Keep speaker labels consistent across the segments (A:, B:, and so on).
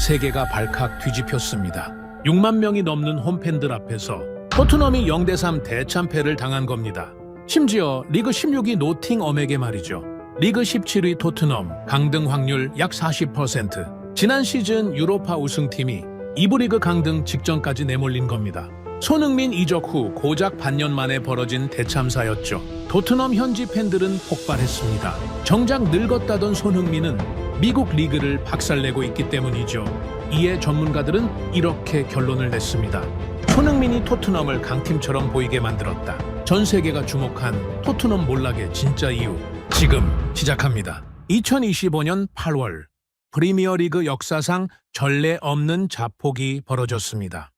A: 세계가 발칵 뒤집혔습니다. 6만 명이 넘는 홈팬들 앞에서 토트넘이 0대3 대참패를 당한 겁니다. 심지어 리그 16위 노팅엄에게 말이죠. 리그 17위 토트넘 강등 확률 약 40%. 지난 시즌 유로파 우승팀이 2부 리그 강등 직전까지 내몰린 겁니다. 손흥민 이적 후 고작 반년 만에 벌어진 대참사였죠. 토트넘 현지 팬들은 폭발했습니다. 정작 늙었다던 손흥민은 미국 리그를 박살내고 있기 때문이죠. 이에 전문가들은 이렇게 결론을 냈습니다. 손흥민이 토트넘을 강팀처럼 보이게 만들었다. 전 세계가 주목한 토트넘 몰락의 진짜 이유, 지금 시작합니다. 2025년 8월 프리미어리그 역사상 전례 없는 자폭이 벌어졌습니다.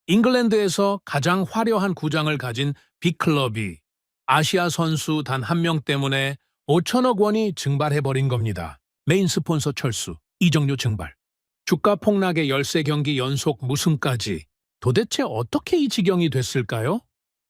A: 잉글랜드에서 가장 화려한 구장을 가진 빅클럽이 아시아 선수 단 한 명 때문에 5천억 원이 증발해버린 겁니다. 메인 스폰서 철수, 이적료 증발, 주가 폭락의 13경기 연속 무승까지 도대체 어떻게 이 지경이 됐을까요?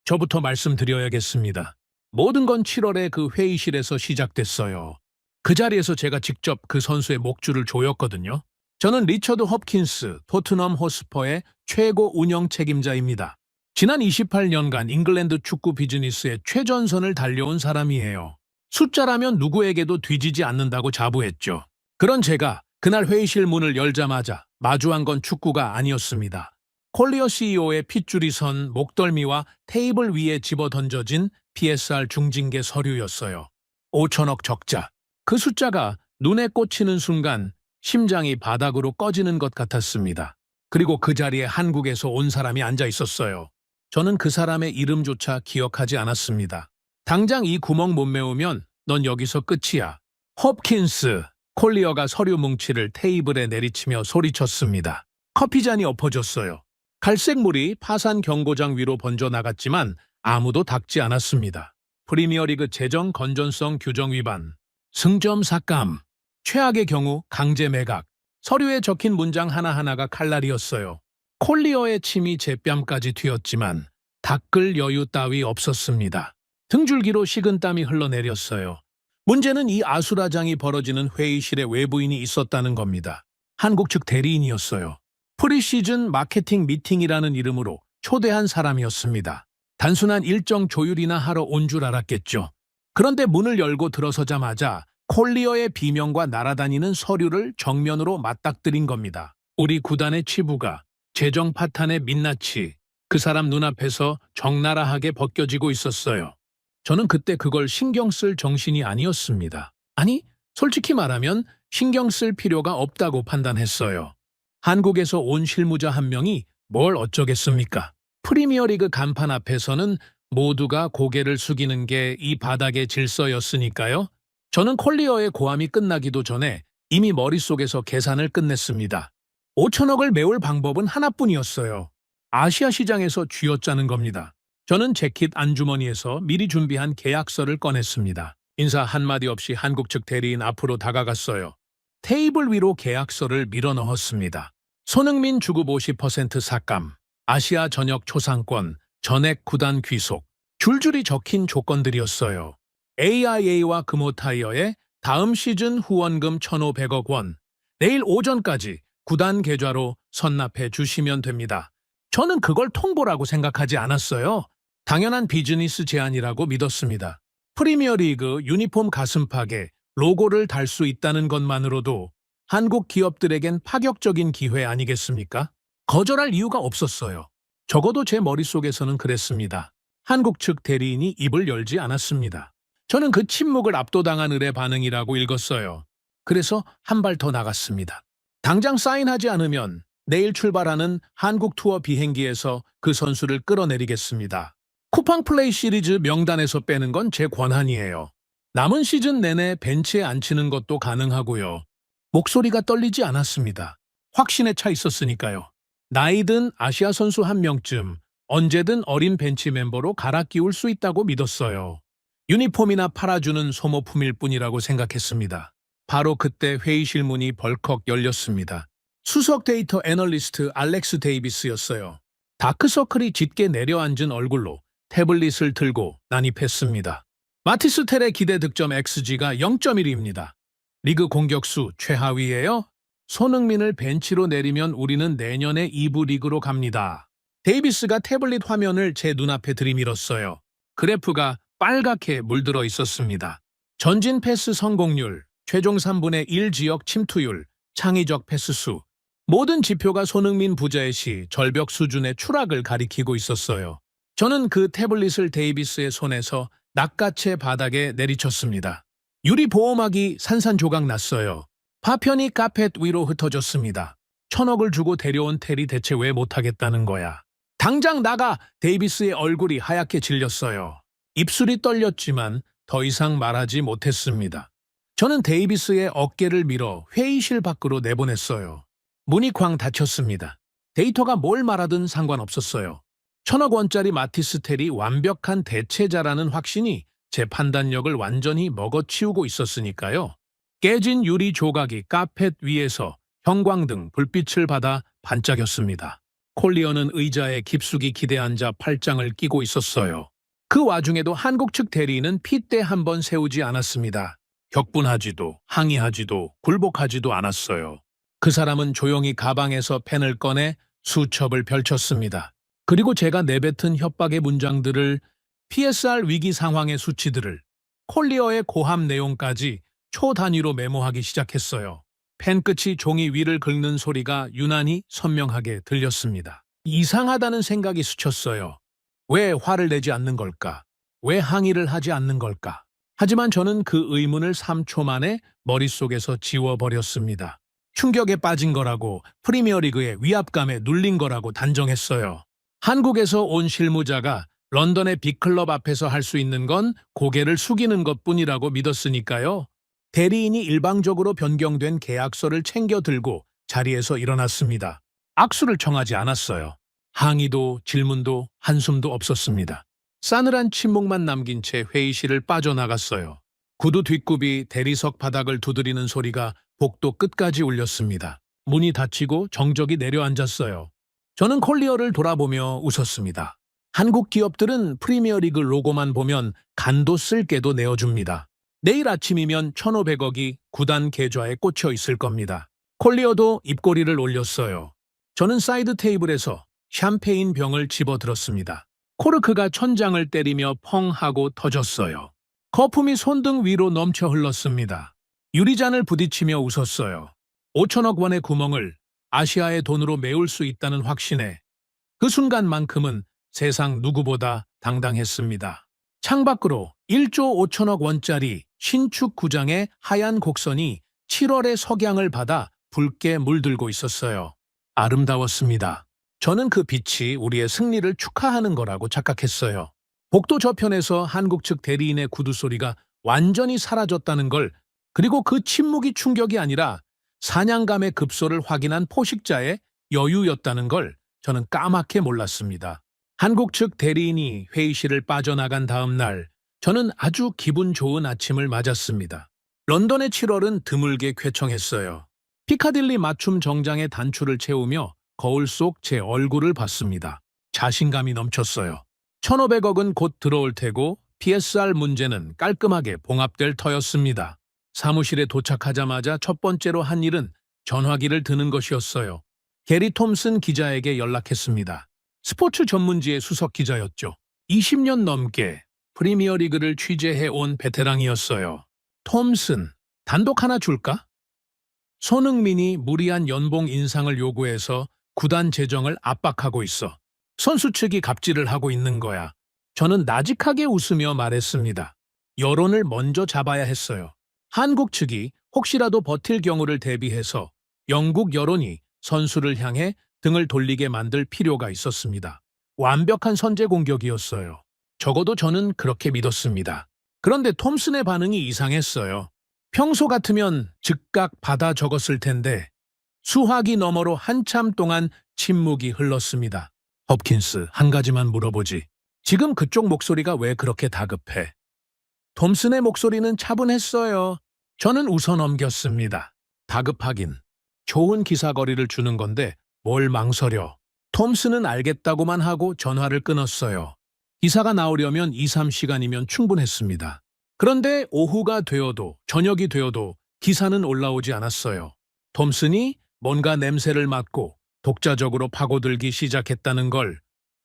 A: 저부터 말씀드려야겠습니다. 모든 건 7월에 그 회의실에서 시작됐어요. 그 자리에서 제가 직접 그 선수의 목줄을 조였거든요. 저는 리처드 홉킨스, 토트넘 호스퍼의 최고 운영 책임자입니다. 지난 28년간 잉글랜드 축구 비즈니스의 최전선을 달려온 사람이에요. 숫자라면 누구에게도 뒤지지 않는다고 자부했죠. 그런 제가 그날 회의실 문을 열자마자 마주한 건 축구가 아니었습니다. 콜리어 CEO의 핏줄이 선 목덜미와 테이블 위에 집어던져진 PSR 중징계 서류였어요. 5천억 적자. 그 숫자가 눈에 꽂히는 순간 심장이 바닥으로 꺼지는 것 같았습니다. 그리고 그 자리에 한국에서 온 사람이 앉아 있었어요. 저는 그 사람의 이름조차 기억하지 않았습니다. 당장 이 구멍 못 메우면 넌 여기서 끝이야. 홉킨스, 콜리어가 서류 뭉치를 테이블에 내리치며 소리쳤습니다. 커피잔이 엎어졌어요. 갈색물이 파산 경고장 위로 번져나갔지만 아무도 닦지 않았습니다. 프리미어리그 재정 건전성 규정 위반, 승점 삭감, 최악의 경우 강제 매각, 서류에 적힌 문장 하나하나가 칼날이었어요. 콜리어의 침이 제 뺨까지 튀었지만 닦을 여유 따위 없었습니다. 등줄기로 식은땀이 흘러내렸어요. 문제는 이 아수라장이 벌어지는 회의실에 외부인이 있었다는 겁니다. 한국 측 대리인이었어요. 프리시즌 마케팅 미팅이라는 이름으로 초대한 사람이었습니다. 단순한 일정 조율이나 하러 온 줄 알았겠죠. 그런데 문을 열고 들어서자마자 콜리어의 비명과 날아다니는 서류를 정면으로 맞닥뜨린 겁니다. 우리 구단의 치부가, 재정 파탄의 민낯이 그 사람 눈앞에서 적나라하게 벗겨지고 있었어요. 저는 그때 그걸 신경 쓸 정신이 아니었습니다. 아니, 솔직히 말하면 신경 쓸 필요가 없다고 판단했어요. 한국에서 온 실무자 한 명이 뭘 어쩌겠습니까? 프리미어리그 간판 앞에서는 모두가 고개를 숙이는 게 이 바닥의 질서였으니까요. 저는 콜리어의 고함이 끝나기도 전에 이미 머릿속에서 계산을 끝냈습니다. 5천억을 메울 방법은 하나뿐이었어요. 아시아 시장에서 쥐어짜는 겁니다. 저는 재킷 안주머니에서 미리 준비한 계약서를 꺼냈습니다. 인사 한마디 없이 한국 측 대리인 앞으로 다가갔어요. 테이블 위로 계약서를 밀어넣었습니다. 손흥민 주급 50% 삭감, 아시아 전역 초상권, 전액 구단 귀속, 줄줄이 적힌 조건들이었어요. AIA와 금호타이어의 다음 시즌 후원금 1,500억 원, 내일 오전까지 구단 계좌로 선납해 주시면 됩니다. 저는 그걸 통보라고 생각하지 않았어요. 당연한 비즈니스 제안이라고 믿었습니다. 프리미어리그 유니폼 가슴팍에 로고를 달 수 있다는 것만으로도 한국 기업들에겐 파격적인 기회 아니겠습니까? 거절할 이유가 없었어요. 적어도 제 머릿속에서는 그랬습니다. 한국 측 대리인이 입을 열지 않았습니다. 저는 그 침묵을 압도당한 을의 반응이라고 읽었어요. 그래서 한 발 더 나갔습니다. 당장 사인하지 않으면 내일 출발하는 한국 투어 비행기에서 그 선수를 끌어내리겠습니다. 쿠팡 플레이 시리즈 명단에서 빼는 건 제 권한이에요. 남은 시즌 내내 벤치에 앉히는 것도 가능하고요. 목소리가 떨리지 않았습니다. 확신에 차 있었으니까요. 나이든 아시아 선수 한 명쯤 언제든 어린 벤치 멤버로 갈아 끼울 수 있다고 믿었어요. 유니폼이나 팔아주는 소모품일 뿐이라고 생각했습니다. 바로 그때 회의실 문이 벌컥 열렸습니다. 수석 데이터 애널리스트 알렉스 데이비스였어요. 다크서클이 짙게 내려앉은 얼굴로 태블릿을 들고 난입했습니다. 마티스 텔의 기대 득점 XG가 0.1입니다. 리그 공격수 최하위예요? 손흥민을 벤치로 내리면 우리는 내년에 2부 리그로 갑니다. 데이비스가 태블릿 화면을 제 눈앞에 들이밀었어요. 그래프가 빨갛게 물들어 있었습니다. 전진 패스 성공률, 최종 3분의 1 지역 침투율, 창의적 패스수, 모든 지표가 손흥민 부자의 시 절벽 수준의 추락을 가리키고 있었어요. 저는 그 태블릿을 데이비스의 손에서 낚아채 바닥에 내리쳤습니다. 유리 보호막이 산산조각 났어요. 파편이 카펫 위로 흩어졌습니다. 1,000억을 주고 데려온 텔이 대체 왜 못하겠다는 거야. 당장 나가! 데이비스의 얼굴이 하얗게 질렸어요. 입술이 떨렸지만 더 이상 말하지 못했습니다. 저는 데이비스의 어깨를 밀어 회의실 밖으로 내보냈어요. 문이 쾅 닫혔습니다. 데이터가 뭘 말하든 상관없었어요. 1,000억 원짜리 마티스 텔이 완벽한 대체자라는 확신이 제 판단력을 완전히 먹어치우고 있었으니까요. 깨진 유리 조각이 카펫 위에서 형광등 불빛을 받아 반짝였습니다. 콜리어는 의자에 깊숙이 기대앉아 팔짱을 끼고 있었어요. 그 와중에도 한국 측 대리인은 핏대 한 번 세우지 않았습니다. 격분하지도 항의하지도 굴복하지도 않았어요. 그 사람은 조용히 가방에서 펜을 꺼내 수첩을 펼쳤습니다. 그리고 제가 내뱉은 협박의 문장들을, PSR 위기 상황의 수치들을, 콜리어의 고함 내용까지 초 단위로 메모하기 시작했어요. 펜 끝이 종이 위를 긁는 소리가 유난히 선명하게 들렸습니다. 이상하다는 생각이 스쳤어요. 왜 화를 내지 않는 걸까? 왜 항의를 하지 않는 걸까? 하지만 저는 그 의문을 3초 만에 머릿속에서 지워버렸습니다. 충격에 빠진 거라고, 프리미어리그의 위압감에 눌린 거라고 단정했어요. 한국에서 온 실무자가 런던의 빅클럽 앞에서 할 수 있는 건 고개를 숙이는 것뿐이라고 믿었으니까요. 대리인이 일방적으로 변경된 계약서를 챙겨 들고 자리에서 일어났습니다. 악수를 청하지 않았어요. 항의도 질문도 한숨도 없었습니다. 싸늘한 침묵만 남긴 채 회의실을 빠져나갔어요. 구두 뒷굽이 대리석 바닥을 두드리는 소리가 복도 끝까지 울렸습니다. 문이 닫히고 정적이 내려앉았어요. 저는 콜리어를 돌아보며 웃었습니다. 한국 기업들은 프리미어리그 로고만 보면 간도 쓸게도 내어줍니다. 내일 아침이면 1,500억이 구단 계좌에 꽂혀 있을 겁니다. 콜리어도 입꼬리를 올렸어요. 저는 사이드 테이블에서 샴페인 병을 집어들었습니다. 코르크가 천장을 때리며 펑 하고 터졌어요. 거품이 손등 위로 넘쳐 흘렀습니다. 유리잔을 부딪히며 웃었어요. 5천억 원의 구멍을 아시아의 돈으로 메울 수 있다는 확신에 그 순간만큼은 세상 누구보다 당당했습니다. 창밖으로 1조 5천억 원짜리 신축 구장의 하얀 곡선이 7월의 석양을 받아 붉게 물들고 있었어요. 아름다웠습니다. 저는 그 빛이 우리의 승리를 축하하는 거라고 착각했어요. 복도 저편에서 한국 측 대리인의 구두 소리가 완전히 사라졌다는 걸, 그리고 그 침묵이 충격이 아니라 사냥감의 급소를 확인한 포식자의 여유였다는 걸 저는 까맣게 몰랐습니다. 한국 측 대리인이 회의실을 빠져나간 다음 날, 저는 아주 기분 좋은 아침을 맞았습니다. 런던의 7월은 드물게 쾌청했어요. 피카딜리 맞춤 정장의 단추를 채우며 거울 속 제 얼굴을 봤습니다. 자신감이 넘쳤어요. 1,500억은 곧 들어올 테고 PSR 문제는 깔끔하게 봉합될 터였습니다. 사무실에 도착하자마자 첫 번째로 한 일은 전화기를 드는 것이었어요. 게리 톰슨 기자에게 연락했습니다. 스포츠 전문지의 수석 기자였죠. 20년 넘게 프리미어리그를 취재해온 베테랑이었어요. 톰슨, 단독 하나 줄까? 손흥민이 무리한 연봉 인상을 요구해서 구단 재정을 압박하고 있어. 선수 측이 갑질을 하고 있는 거야. 저는 나직하게 웃으며 말했습니다. 여론을 먼저 잡아야 했어요. 한국 측이 혹시라도 버틸 경우를 대비해서 영국 여론이 선수를 향해 등을 돌리게 만들 필요가 있었습니다. 완벽한 선제 공격이었어요. 적어도 저는 그렇게 믿었습니다. 그런데 톰슨의 반응이 이상했어요. 평소 같으면 즉각 받아 적었을 텐데 수화기 너머로 한참 동안 침묵이 흘렀습니다. 홉킨스, 한 가지만 물어보지. 지금 그쪽 목소리가 왜 그렇게 다급해? 톰슨의 목소리는 차분했어요. 저는 웃어 넘겼습니다. 다급하긴. 좋은 기사거리를 주는 건데 뭘 망설여. 톰슨은 알겠다고만 하고 전화를 끊었어요. 기사가 나오려면 2, 3시간이면 충분했습니다. 그런데 오후가 되어도 저녁이 되어도 기사는 올라오지 않았어요. 톰슨이 뭔가 냄새를 맡고 독자적으로 파고들기 시작했다는 걸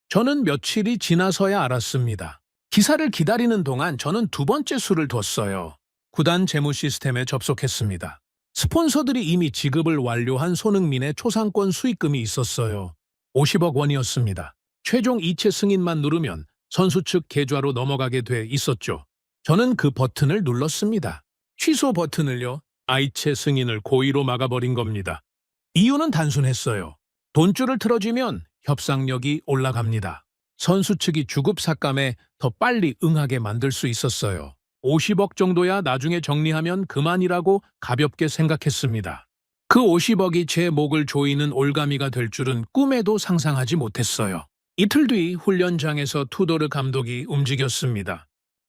A: 저는 며칠이 지나서야 알았습니다. 기사를 기다리는 동안 저는 두 번째 수를 뒀어요. 구단 재무 시스템에 접속했습니다. 스폰서들이 이미 지급을 완료한 손흥민의 초상권 수익금이 있었어요. 50억 원이었습니다. 최종 이체 승인만 누르면 선수 측 계좌로 넘어가게 돼 있었죠. 저는 그 버튼을 눌렀습니다. 취소 버튼을요. 이체 승인을 고의로 막아버린 겁니다. 이유는 단순했어요. 돈줄을 틀어주면 협상력이 올라갑니다. 선수 측이 주급 삭감에 더 빨리 응하게 만들 수 있었어요. 50억 정도야 나중에 정리하면 그만이라고 가볍게 생각했습니다. 그 50억이 제 목을 조이는 올가미가 될 줄은 꿈에도 상상하지 못했어요. 이틀 뒤 훈련장에서 투도르 감독이 움직였습니다.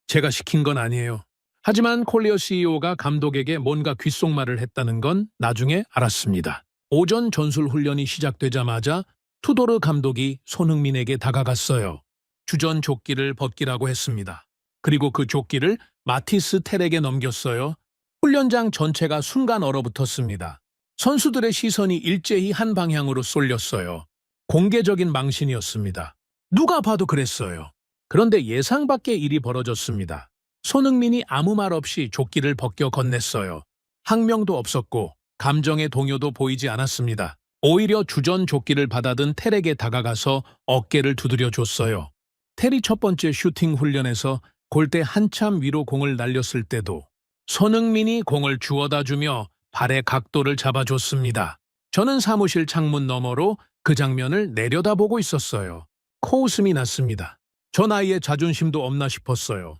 A: 제가 시킨 건 아니에요. 하지만 콜리어 CEO가 감독에게 뭔가 귓속말을 했다는 건 나중에 알았습니다. 오전 전술 훈련이 시작되자마자 투도르 감독이 손흥민에게 다가갔어요. 주전 조끼를 벗기라고 했습니다. 그리고 그 조끼를 마티스 텔에게 넘겼어요. 훈련장 전체가 순간 얼어붙었습니다. 선수들의 시선이 일제히 한 방향으로 쏠렸어요. 공개적인 망신이었습니다. 누가 봐도 그랬어요. 그런데 예상 밖의 일이 벌어졌습니다. 손흥민이 아무 말 없이 조끼를 벗겨 건넸어요. 항명도 없었고 감정의 동요도 보이지 않았습니다. 오히려 주전 조끼를 받아든 텔에게 다가가서 어깨를 두드려 줬어요. 텔이 첫 번째 슈팅 훈련에서 골대 한참 위로 공을 날렸을 때도 손흥민이 공을 주워다 주며 발의 각도를 잡아줬습니다. 저는 사무실 창문 너머로 그 장면을 내려다보고 있었어요. 코웃음이 났습니다. 저 나이에 자존심도 없나 싶었어요.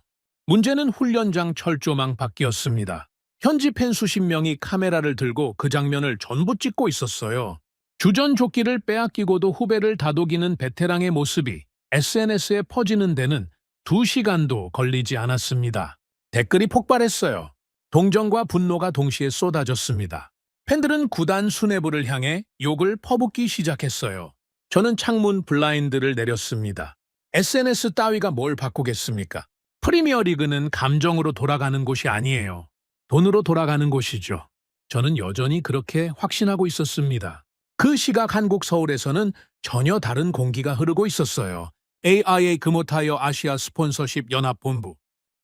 A: 문제는 훈련장 철조망 밖이었습니다. 현지 팬 수십 명이 카메라를 들고 그 장면을 전부 찍고 있었어요. 주전 조끼를 빼앗기고도 후배를 다독이는 베테랑의 모습이 SNS에 퍼지는 데는 2시간도 걸리지 않았습니다. 댓글이 폭발했어요. 동정과 분노가 동시에 쏟아졌습니다. 팬들은 구단 수뇌부를 향해 욕을 퍼붓기 시작했어요. 저는 창문 블라인드를 내렸습니다. SNS 따위가 뭘 바꾸겠습니까? 프리미어리그는 감정으로 돌아가는 곳이 아니에요. 돈으로 돌아가는 곳이죠. 저는 여전히 그렇게 확신하고 있었습니다. 그 시각 한국 서울에서는 전혀 다른 공기가 흐르고 있었어요. AIA 금호타이어 아시아 스폰서십 연합본부.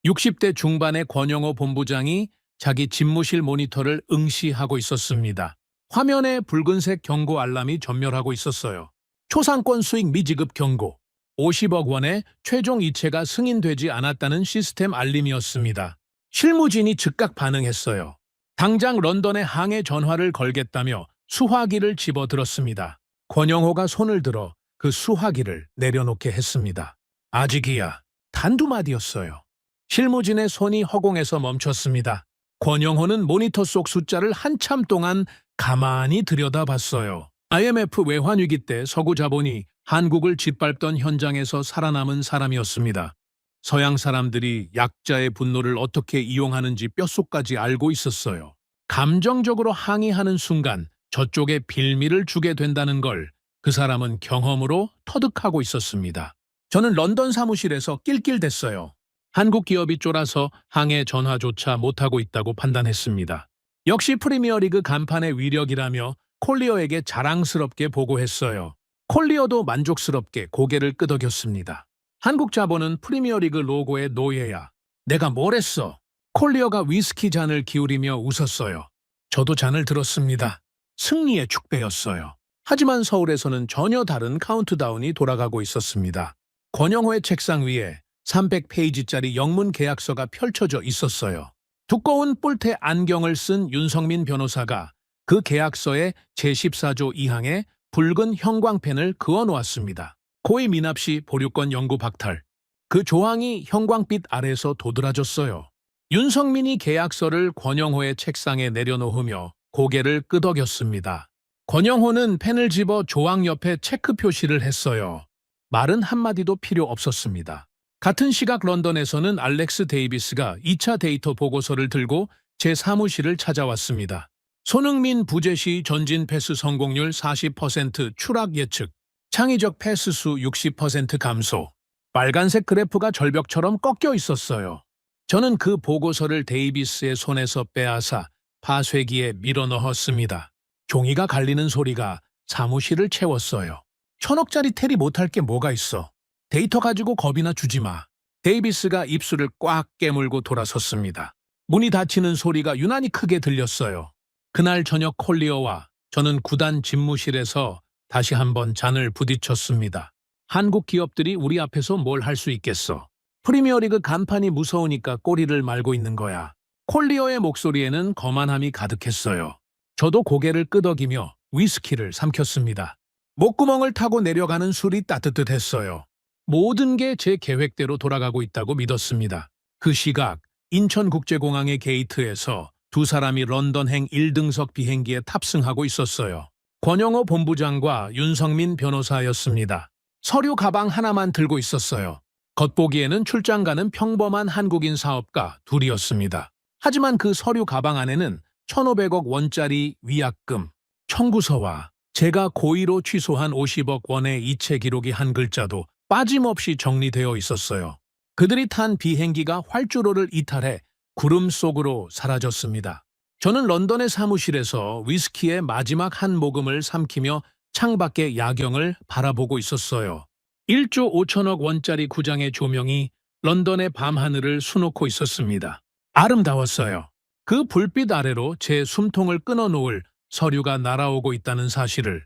A: 60대 중반의 권영호 본부장이 자기 집무실 모니터를 응시하고 있었습니다. 화면에 붉은색 경고 알람이 전멸하고 있었어요. 초상권 수익 미지급 경고. 50억 원의 최종 이체가 승인되지 않았다는 시스템 알림이었습니다. 실무진이 즉각 반응했어요. 당장 런던에 항해 전화를 걸겠다며 수화기를 집어들었습니다. 권영호가 손을 들어 그 수화기를 내려놓게 했습니다. 아직이야. 단두 마디였어요. 실무진의 손이 허공에서 멈췄습니다. 권영호는 모니터 속 숫자를 한참 동안 가만히 들여다봤어요. IMF 외환위기 때 서구 자본이 한국을 짓밟던 현장에서 살아남은 사람이었습니다. 서양 사람들이 약자의 분노를 어떻게 이용하는지 뼛속까지 알고 있었어요. 감정적으로 항의하는 순간 저쪽에 빌미를 주게 된다는 걸 그 사람은 경험으로 터득하고 있었습니다. 저는 런던 사무실에서 낄낄댔어요. 한국 기업이 쫄아서 항해 전화조차 못하고 있다고 판단했습니다. 역시 프리미어리그 간판의 위력이라며 콜리어에게 자랑스럽게 보고했어요. 콜리어도 만족스럽게 고개를 끄덕였습니다. 한국 자본은 프리미어리그 로고의 노예야. 내가 뭘 했어? 콜리어가 위스키 잔을 기울이며 웃었어요. 저도 잔을 들었습니다. 승리의 축배였어요. 하지만 서울에서는 전혀 다른 카운트다운이 돌아가고 있었습니다. 권영호의 책상 위에 300페이지짜리 영문 계약서가 펼쳐져 있었어요. 두꺼운 뿔테 안경을 쓴 윤성민 변호사가 그 계약서에 제14조 2항에 붉은 형광펜을 그어놓았습니다. 고의 미납시 보류권 영구 박탈. 그 조항이 형광빛 아래서 도드라졌어요. 윤성민이 계약서를 권영호의 책상에 내려놓으며 고개를 끄덕였습니다. 권영호는 펜을 집어 조항 옆에 체크 표시를 했어요. 말은 한마디도 필요 없었습니다. 같은 시각 런던에서는 알렉스 데이비스가 2차 데이터 보고서를 들고 제 사무실을 찾아왔습니다. 손흥민 부재 시 전진 패스 성공률 40% 추락 예측, 창의적 패스수 60% 감소, 빨간색 그래프가 절벽처럼 꺾여 있었어요. 저는 그 보고서를 데이비스의 손에서 빼앗아 파쇄기에 밀어넣었습니다. 종이가 갈리는 소리가 사무실을 채웠어요. 1,000억짜리 텔이 못할 게 뭐가 있어. 데이터 가지고 겁이나 주지 마. 데이비스가 입술을 꽉 깨물고 돌아섰습니다. 문이 닫히는 소리가 유난히 크게 들렸어요. 그날 저녁 콜리어와 저는 구단 집무실에서 다시 한번 잔을 부딪혔습니다. 한국 기업들이 우리 앞에서 뭘 할 수 있겠어. 프리미어리그 간판이 무서우니까 꼬리를 말고 있는 거야. 콜리어의 목소리에는 거만함이 가득했어요. 저도 고개를 끄덕이며 위스키를 삼켰습니다. 목구멍을 타고 내려가는 술이 따뜻했어요. 모든 게 제 계획대로 돌아가고 있다고 믿었습니다. 그 시각 인천국제공항의 게이트에서 두 사람이 런던행 1등석 비행기에 탑승하고 있었어요. 권영호 본부장과 윤성민 변호사였습니다. 서류 가방 하나만 들고 있었어요. 겉보기에는 출장 가는 평범한 한국인 사업가 둘이었습니다. 하지만 그 서류 가방 안에는 1,500억 원짜리 위약금, 청구서와 제가 고의로 취소한 50억 원의 이체 기록이 한 글자도 빠짐없이 정리되어 있었어요. 그들이 탄 비행기가 활주로를 이탈해 구름 속으로 사라졌습니다. 저는 런던의 사무실에서 위스키의 마지막 한 모금을 삼키며 창밖의 야경을 바라보고 있었어요. 1조 5천억 원짜리 구장의 조명이 런던의 밤하늘을 수놓고 있었습니다. 아름다웠어요. 그 불빛 아래로 제 숨통을 끊어놓을 서류가 날아오고 있다는 사실을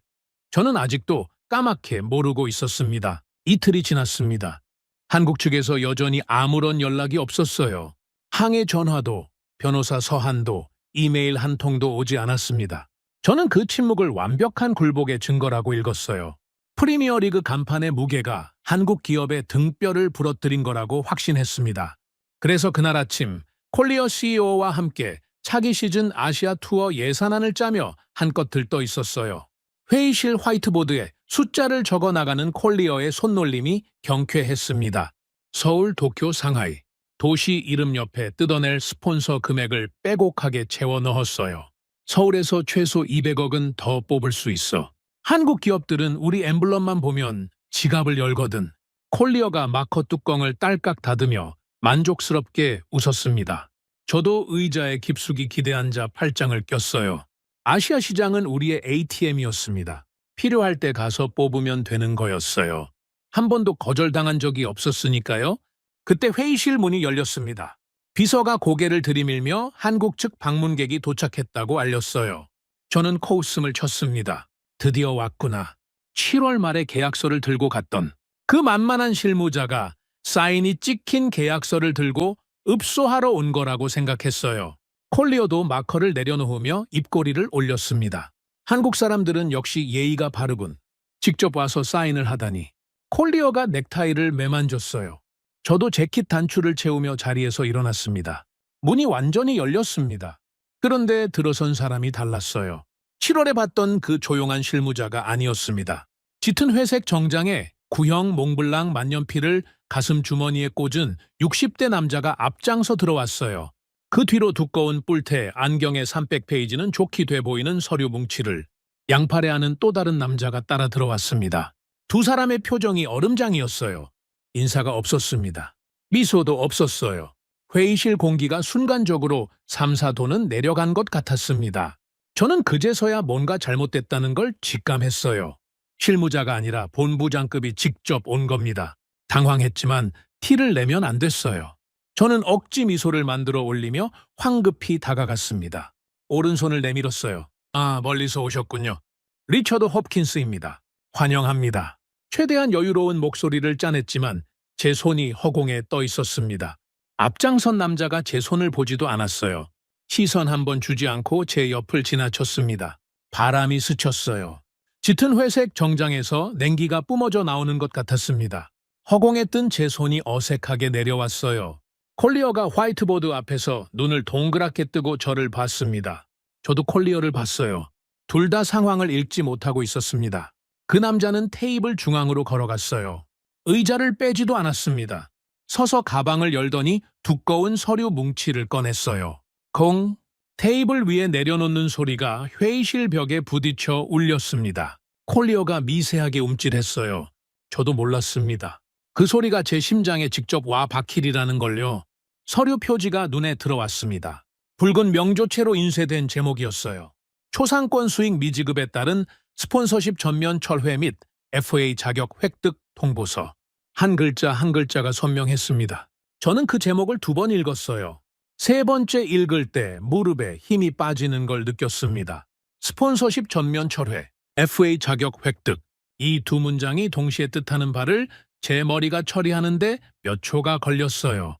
A: 저는 아직도 까맣게 모르고 있었습니다. 이틀이 지났습니다. 한국 측에서 여전히 아무런 연락이 없었어요. 항해 전화도, 변호사 서한도, 이메일 한 통도 오지 않았습니다. 저는 그 침묵을 완벽한 굴복의 증거라고 읽었어요. 프리미어리그 간판의 무게가 한국 기업의 등뼈를 부러뜨린 거라고 확신했습니다. 그래서 그날 아침 콜리어 CEO와 함께 차기 시즌 아시아 투어 예산안을 짜며 한껏 들떠 있었어요. 회의실 화이트보드에 숫자를 적어 나가는 콜리어의 손놀림이 경쾌했습니다. 서울, 도쿄, 상하이. 도시 이름 옆에 뜯어낼 스폰서 금액을 빼곡하게 채워 넣었어요. 서울에서 최소 200억은 더 뽑을 수 있어. 한국 기업들은 우리 엠블럼만 보면 지갑을 열거든. 콜리어가 마커 뚜껑을 딸깍 닫으며 만족스럽게 웃었습니다. 저도 의자에 깊숙이 기대앉아 팔짱을 꼈어요. 아시아 시장은 우리의 ATM이었습니다. 필요할 때 가서 뽑으면 되는 거였어요. 한 번도 거절당한 적이 없었으니까요. 그때 회의실 문이 열렸습니다. 비서가 고개를 들이밀며 한국 측 방문객이 도착했다고 알렸어요. 저는 코웃음을 쳤습니다. 드디어 왔구나. 7월 말에 계약서를 들고 갔던 그 만만한 실무자가 사인이 찍힌 계약서를 들고 읍소하러 온 거라고 생각했어요. 콜리어도 마커를 내려놓으며 입꼬리를 올렸습니다. 한국 사람들은 역시 예의가 바르군. 직접 와서 사인을 하다니. 콜리어가 넥타이를 매만졌어요. 저도 재킷 단추를 채우며 자리에서 일어났습니다. 문이 완전히 열렸습니다. 그런데 들어선 사람이 달랐어요. 7월에 봤던 그 조용한 실무자가 아니었습니다. 짙은 회색 정장에 구형 몽블랑 만년필을 가슴 주머니에 꽂은 60대 남자가 앞장서 들어왔어요. 그 뒤로 두꺼운 뿔테 안경의 300페이지는 좋게 돼 보이는 서류 뭉치를 양팔에 하는 또 다른 남자가 따라 들어왔습니다. 두 사람의 표정이 얼음장이었어요. 인사가 없었습니다. 미소도 없었어요. 회의실 공기가 순간적으로 3, 4도는 내려간 것 같았습니다. 저는 그제서야 뭔가 잘못됐다는 걸 직감했어요. 실무자가 아니라 본부장급이 직접 온 겁니다. 당황했지만 티를 내면 안 됐어요. 저는 억지 미소를 만들어 올리며 황급히 다가갔습니다. 오른손을 내밀었어요. 아, 멀리서 오셨군요. 리처드 홉킨스입니다. 환영합니다. 최대한 여유로운 목소리를 짜냈지만 제 손이 허공에 떠 있었습니다. 앞장선 남자가 제 손을 보지도 않았어요. 시선 한번 주지 않고 제 옆을 지나쳤습니다. 바람이 스쳤어요. 짙은 회색 정장에서 냉기가 뿜어져 나오는 것 같았습니다. 허공에 뜬 제 손이 어색하게 내려왔어요. 콜리어가 화이트보드 앞에서 눈을 동그랗게 뜨고 저를 봤습니다. 저도 콜리어를 봤어요. 둘 다 상황을 읽지 못하고 있었습니다. 그 남자는 테이블 중앙으로 걸어갔어요. 의자를 빼지도 않았습니다. 서서 가방을 열더니 두꺼운 서류 뭉치를 꺼냈어요. 공! 테이블 위에 내려놓는 소리가 회의실 벽에 부딪혀 울렸습니다. 콜리어가 미세하게 움찔했어요. 저도 몰랐습니다. 그 소리가 제 심장에 직접 와 박힐이라는 걸요. 서류 표지가 눈에 들어왔습니다. 붉은 명조체로 인쇄된 제목이었어요. 초상권 수익 미지급에 따른 스폰서십 전면 철회 및 FA 자격 획득 통보서. 한 글자 한 글자가 선명했습니다. 저는 그 제목을 2번 읽었어요. 세 번째 읽을 때 무릎에 힘이 빠지는 걸 느꼈습니다. 스폰서십 전면 철회, FA 자격 획득. 이 두 문장이 동시에 뜻하는 바를 제 머리가 처리하는데 몇 초가 걸렸어요.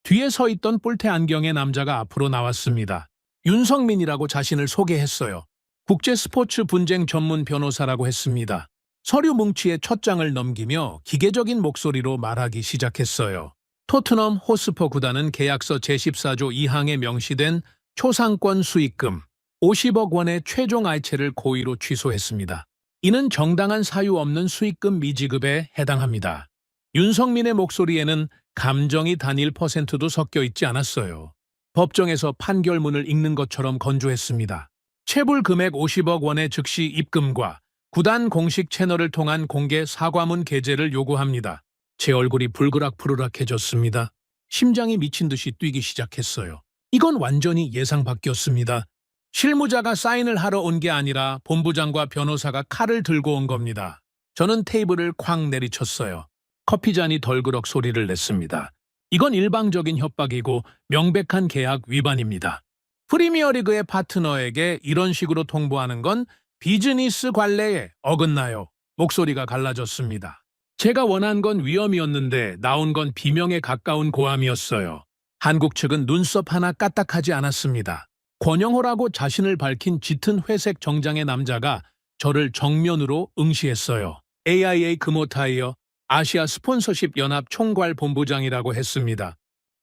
A: 뒤에 서 있던 뿔테 안경의 남자가 앞으로 나왔습니다. 윤성민이라고 자신을 소개했어요. 국제 스포츠 분쟁 전문 변호사라고 했습니다. 서류 뭉치의 첫 장을 넘기며 기계적인 목소리로 말하기 시작했어요. 토트넘 호스퍼 구단은 계약서 제14조 2항에 명시된 초상권 수익금 50억 원의 최종 알체를 고의로 취소했습니다. 이는 정당한 사유 없는 수익금 미지급에 해당합니다. 윤성민의 목소리에는 감정이 단 1%도 섞여 있지 않았어요. 법정에서 판결문을 읽는 것처럼 건조했습니다. 체불 금액 50억 원의 즉시 입금과 구단 공식 채널을 통한 공개 사과문 게재를 요구합니다. 제 얼굴이 불그락푸르락해졌습니다. 심장이 미친 듯이 뛰기 시작했어요. 이건 완전히 예상 밖이었습니다. 실무자가 사인을 하러 온 게 아니라 본부장과 변호사가 칼을 들고 온 겁니다. 저는 테이블을 쾅 내리쳤어요. 커피잔이 덜그럭 소리를 냈습니다. 이건 일방적인 협박이고 명백한 계약 위반입니다. 프리미어리그의 파트너에게 이런 식으로 통보하는 건 비즈니스 관례에 어긋나요. 목소리가 갈라졌습니다. 제가 원한 건 위험이었는데 나온 건 비명에 가까운 고함이었어요. 한국 측은 눈썹 하나 까딱하지 않았습니다. 권영호라고 자신을 밝힌 짙은 회색 정장의 남자가 저를 정면으로 응시했어요. AIA 금호타이어 아시아 스폰서십 연합 총괄 본부장이라고 했습니다.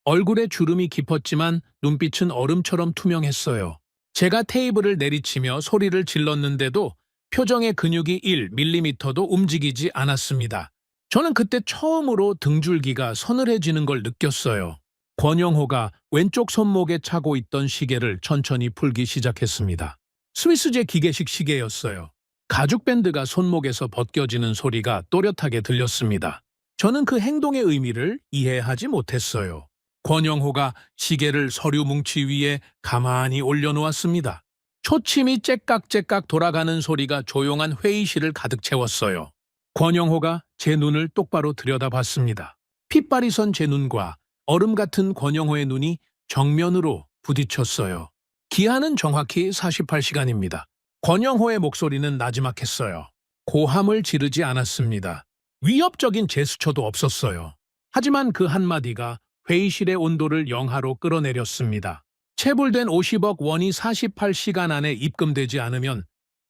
A: 얼굴에 주름이 깊었지만 눈빛은 얼음처럼 투명했어요. 제가 테이블을 내리치며 소리를 질렀는데도 표정의 근육이 1mm도 움직이지 않았습니다. 저는 그때 처음으로 등줄기가 서늘해지는 걸 느꼈어요. 권영호가 왼쪽 손목에 차고 있던 시계를 천천히 풀기 시작했습니다. 스위스제 기계식 시계였어요. 가죽 밴드가 손목에서 벗겨지는 소리가 또렷하게 들렸습니다. 저는 그 행동의 의미를 이해하지 못했어요. 권영호가 시계를 서류 뭉치 위에 가만히 올려놓았습니다. 초침이 째깍째깍 돌아가는 소리가 조용한 회의실을 가득 채웠어요. 권영호가 제 눈을 똑바로 들여다봤습니다. 핏발이 선 제 눈과 얼음 같은 권영호의 눈이 정면으로 부딪혔어요. 기한은 정확히 48시간입니다. 권영호의 목소리는 나지막했어요. 고함을 지르지 않았습니다. 위협적인 제스처도 없었어요. 하지만 그 한마디가 회의실의 온도를 영하로 끌어내렸습니다. 체불된 50억 원이 48시간 안에 입금되지 않으면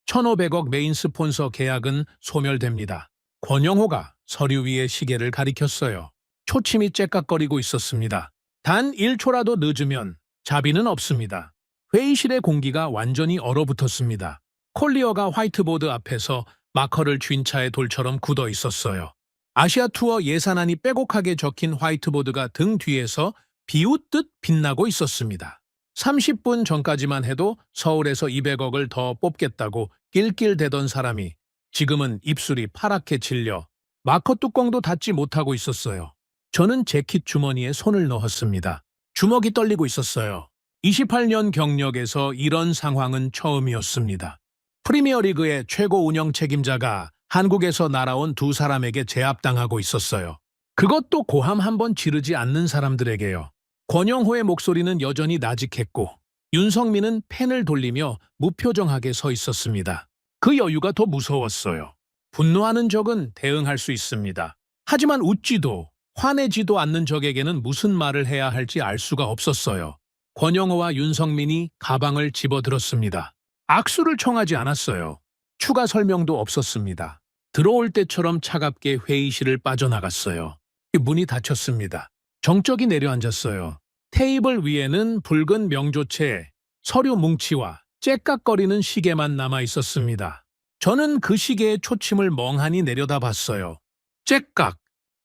A: 1,500억 메인 스폰서 계약은 소멸됩니다. 권영호가 서류 위에 시계를 가리켰어요. 초침이 째깍거리고 있었습니다. 단 1초라도 늦으면 자비는 없습니다. 회의실의 공기가 완전히 얼어붙었습니다. 콜리어가 화이트보드 앞에서 마커를 쥔 차의 돌처럼 굳어 있었어요. 아시아 투어 예산안이 빼곡하게 적힌 화이트보드가 등 뒤에서 비웃듯 빛나고 있었습니다. 30분 전까지만 해도 서울에서 200억을 더 뽑겠다고 낄낄대던 사람이 지금은 입술이 파랗게 질려 마커 뚜껑도 닫지 못하고 있었어요. 저는 재킷 주머니에 손을 넣었습니다. 주먹이 떨리고 있었어요. 28년 경력에서 이런 상황은 처음이었습니다. 프리미어리그의 최고 운영 책임자가 한국에서 날아온 두 사람에게 제압당하고 있었어요. 그것도 고함 한 번 지르지 않는 사람들에게요. 권영호의 목소리는 여전히 나직했고 윤성민은 펜을 돌리며 무표정하게 서 있었습니다. 그 여유가 더 무서웠어요. 분노하는 적은 대응할 수 있습니다. 하지만 웃지도 화내지도 않는 적에게는 무슨 말을 해야 할지 알 수가 없었어요. 권영호와 윤성민이 가방을 집어들었습니다. 악수를 청하지 않았어요. 추가 설명도 없었습니다. 들어올 때처럼 차갑게 회의실을 빠져나갔어요. 문이 닫혔습니다. 정적이 내려앉았어요. 테이블 위에는 붉은 명조체, 서류 뭉치와 째깍거리는 시계만 남아 있었습니다. 저는 그 시계의 초침을 멍하니 내려다봤어요. 째깍,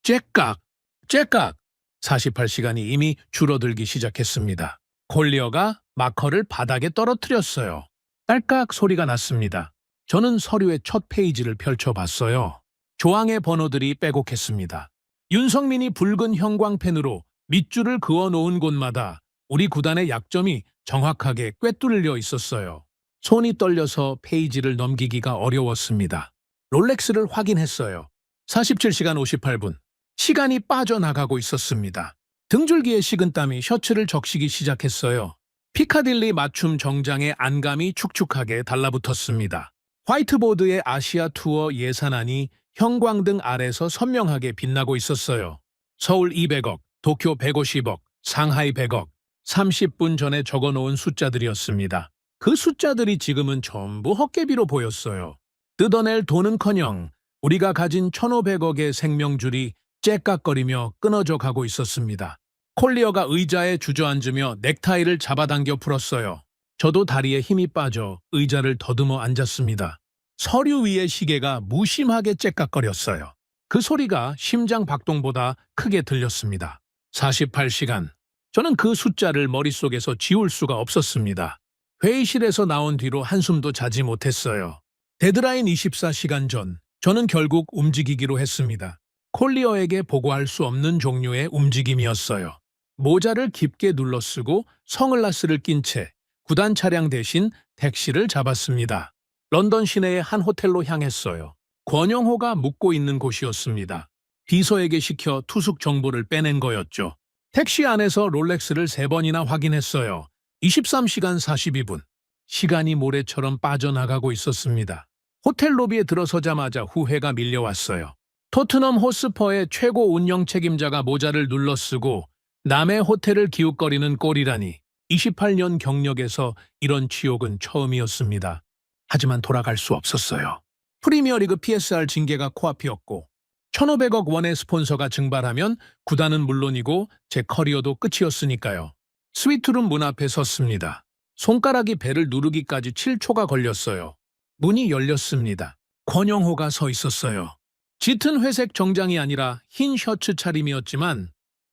A: 째깍, 째깍. 48시간이 이미 줄어들기 시작했습니다. 콜리어가 마커를 바닥에 떨어뜨렸어요. 딸깍 소리가 났습니다. 저는 서류의 첫 페이지를 펼쳐봤어요. 조항의 번호들이 빼곡했습니다. 윤성민이 붉은 형광펜으로 밑줄을 그어놓은 곳마다 우리 구단의 약점이 정확하게 꿰뚫려 있었어요. 손이 떨려서 페이지를 넘기기가 어려웠습니다. 롤렉스를 확인했어요. 47시간 58분. 시간이 빠져나가고 있었습니다. 등줄기에 식은땀이 셔츠를 적시기 시작했어요. 피카딜리 맞춤 정장의 안감이 축축하게 달라붙었습니다. 화이트보드에 아시아 투어 예산안이 형광등 아래서 선명하게 빛나고 있었어요. 서울 200억, 도쿄 150억, 상하이 100억, 30분 전에 적어놓은 숫자들이었습니다. 그 숫자들이 지금은 전부 헛개비로 보였어요. 뜯어낼 돈은커녕 우리가 가진 1,500억의 생명줄이 째깍거리며 끊어져 가고 있었습니다. 콜리어가 의자에 주저앉으며 넥타이를 잡아당겨 풀었어요. 저도 다리에 힘이 빠져 의자를 더듬어 앉았습니다. 서류 위의 시계가 무심하게 째깍거렸어요. 그 소리가 심장 박동보다 크게 들렸습니다. 48시간. 저는 그 숫자를 머릿속에서 지울 수가 없었습니다. 회의실에서 나온 뒤로 한숨도 자지 못했어요. 데드라인 24시간 전, 저는 결국 움직이기로 했습니다. 콜리어에게 보고할 수 없는 종류의 움직임이었어요. 모자를 깊게 눌러쓰고 선글라스를 낀 채 구단 차량 대신 택시를 잡았습니다. 런던 시내의 한 호텔로 향했어요. 권영호가 묵고 있는 곳이었습니다. 비서에게 시켜 투숙 정보를 빼낸 거였죠. 택시 안에서 롤렉스를 3번이나 확인했어요. 23시간 42분. 시간이 모래처럼 빠져나가고 있었습니다. 호텔 로비에 들어서자마자 후회가 밀려왔어요. 토트넘 호스퍼의 최고 운영 책임자가 모자를 눌러쓰고 남의 호텔을 기웃거리는 꼴이라니. 28년 경력에서 이런 지옥은 처음이었습니다. 하지만 돌아갈 수 없었어요. 프리미어리그 PSR 징계가 코앞이었고 1,500억 원의 스폰서가 증발하면 구단은 물론이고 제 커리어도 끝이었으니까요. 스위트룸 문 앞에 섰습니다. 손가락이 벨을 누르기까지 7초가 걸렸어요. 문이 열렸습니다. 권영호가 서 있었어요. 짙은 회색 정장이 아니라 흰 셔츠 차림이었지만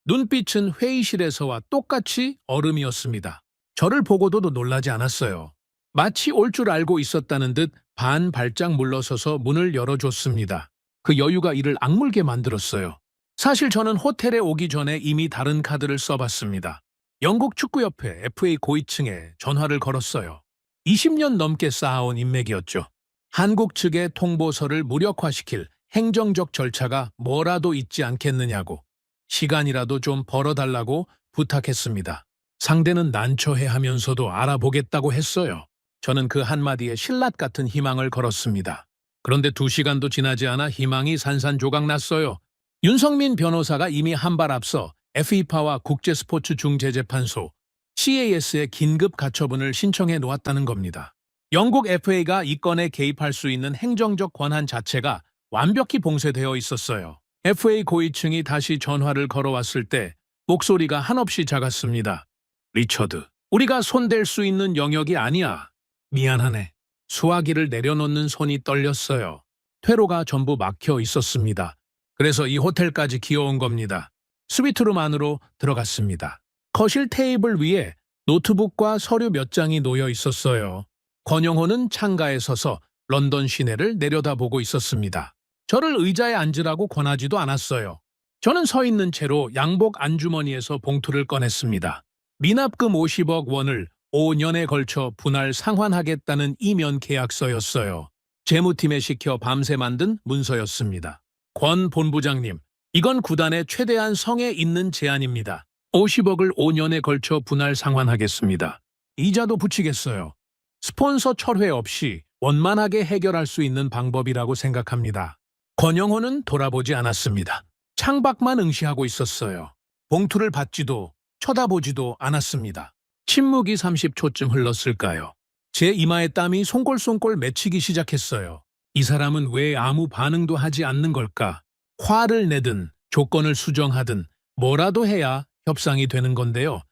A: 눈빛은 회의실에서와 똑같이 얼음이었습니다. 저를 보고도 놀라지 않았어요. 마치 올 줄 알고 있었다는 듯 반 발짝 물러서서 문을 열어줬습니다. 그 여유가 이를 악물게 만들었어요. 사실 저는 호텔에 오기 전에 이미 다른 카드를 써봤습니다. 영국 축구협회 FA 고위층에 전화를 걸었어요. 20년 넘게 쌓아온 인맥이었죠. 한국 측의 통보서를 무력화시킬 행정적 절차가 뭐라도 있지 않겠느냐고, 시간이라도 좀 벌어달라고 부탁했습니다. 상대는 난처해하면서도 알아보겠다고 했어요. 저는 그 한마디에 신랏 같은 희망을 걸었습니다. 그런데 2시간도 지나지 않아 희망이 산산조각났어요. 윤성민 변호사가 이미 한 발 앞서 FIFA와 국제스포츠중재재판소 CAS에 긴급 가처분을 신청해 놓았다는 겁니다. 영국 FA가 이 건에 개입할 수 있는 행정적 권한 자체가 완벽히 봉쇄되어 있었어요. FA 고위층이 다시 전화를 걸어왔을 때 목소리가 한없이 작았습니다. 리처드, 우리가 손댈 수 있는 영역이 아니야. 미안하네. 수화기를 내려놓는 손이 떨렸어요. 퇴로가 전부 막혀 있었습니다. 그래서 이 호텔까지 기어온 겁니다. 스위트룸 안으로 들어갔습니다. 거실 테이블 위에 노트북과 서류 몇 장이 놓여 있었어요. 권영호는 창가에 서서 런던 시내를 내려다보고 있었습니다. 저를 의자에 앉으라고 권하지도 않았어요. 저는 서 있는 채로 양복 안주머니에서 봉투를 꺼냈습니다. 미납금 50억 원을 5년에 걸쳐 분할 상환하겠다는 이면 계약서였어요. 재무팀에 시켜 밤새 만든 문서였습니다. 권 본부장님, 이건 구단의 최대한 성에 있는 제안입니다. 50억을 5년에 걸쳐 분할 상환하겠습니다. 이자도 붙이겠어요. 스폰서 철회 없이 원만하게 해결할 수 있는 방법이라고 생각합니다. 권영호는 돌아보지 않았습니다. 창밖만 응시하고 있었어요. 봉투를 받지도 쳐다보지도 않았습니다. 침묵이 30초쯤 흘렀을까요? 제 이마에 땀이 송골송골 맺히기 시작했어요. 이 사람은 왜 아무 반응도 하지 않는 걸까? 화를 내든 조건을 수정하든 뭐라도 해야 협상이 되는 건데요.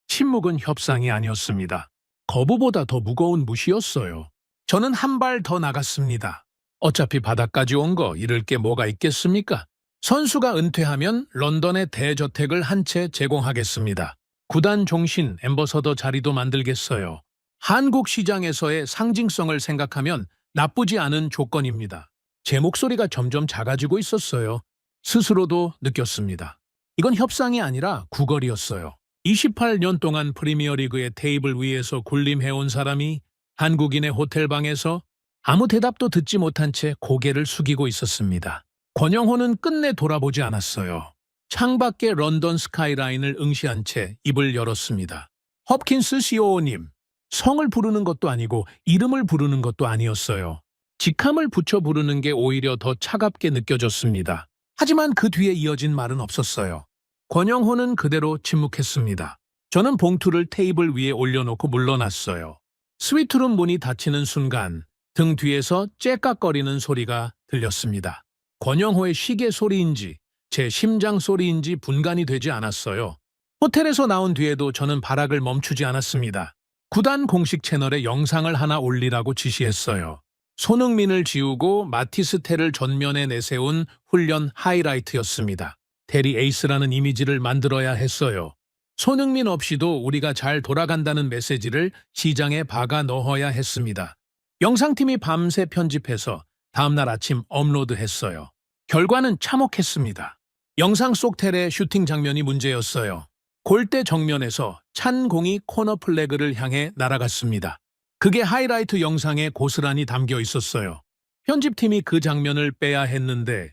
A: 침묵은 협상이 아니었습니다. 거부보다 더 무거운 무시였어요. 저는 한 발 더 나갔습니다. 어차피 바닥까지 온 거 잃을 게 뭐가 있겠습니까? 선수가 은퇴하면 런던의 대저택을 한 채 제공하겠습니다. 구단 종신 앰버서더 자리도 만들겠어요. 한국 시장에서의 상징성을 생각하면 나쁘지 않은 조건입니다. 제 목소리가 점점 작아지고 있었어요. 스스로도 느꼈습니다. 이건 협상이 아니라 구걸이었어요. 28년 동안 프리미어리그의 테이블 위에서 군림해온 사람이 한국인의 호텔방에서 아무 대답도 듣지 못한 채 고개를 숙이고 있었습니다. 권영호는 끝내 돌아보지 않았어요. 창밖에 런던 스카이라인을 응시한 채 입을 열었습니다. 홉킨스 CEO님, 성을 부르는 것도 아니고 이름을 부르는 것도 아니었어요. 직함을 붙여 부르는 게 오히려 더 차갑게 느껴졌습니다. 하지만 그 뒤에 이어진 말은 없었어요. 권영호는 그대로 침묵했습니다. 저는 봉투를 테이블 위에 올려놓고 물러났어요. 스위트룸 문이 닫히는 순간 등 뒤에서 째깍거리는 소리가 들렸습니다. 권영호의 시계 소리인지 제 심장 소리인지 분간이 되지 않았어요. 호텔에서 나온 뒤에도 저는 발악을 멈추지 않았습니다. 구단 공식 채널에 영상을 하나 올리라고 지시했어요. 손흥민을 지우고 마티스텔을 전면에 내세운 훈련 하이라이트였습니다. 테리 에이스라는 이미지를 만들어야 했어요. 손흥민 없이도 우리가 잘 돌아간다는 메시지를 시장에 박아 넣어야 했습니다. 영상팀이 밤새 편집해서 다음날 아침 업로드했어요. 결과는 참혹했습니다. 영상 속 텔의 슈팅 장면이 문제였어요. 골대 정면에서 찬 공이 코너 플래그를 향해 날아갔습니다. 그게 하이라이트 영상에 고스란히 담겨 있었어요. 편집팀이 그 장면을 빼야 했는데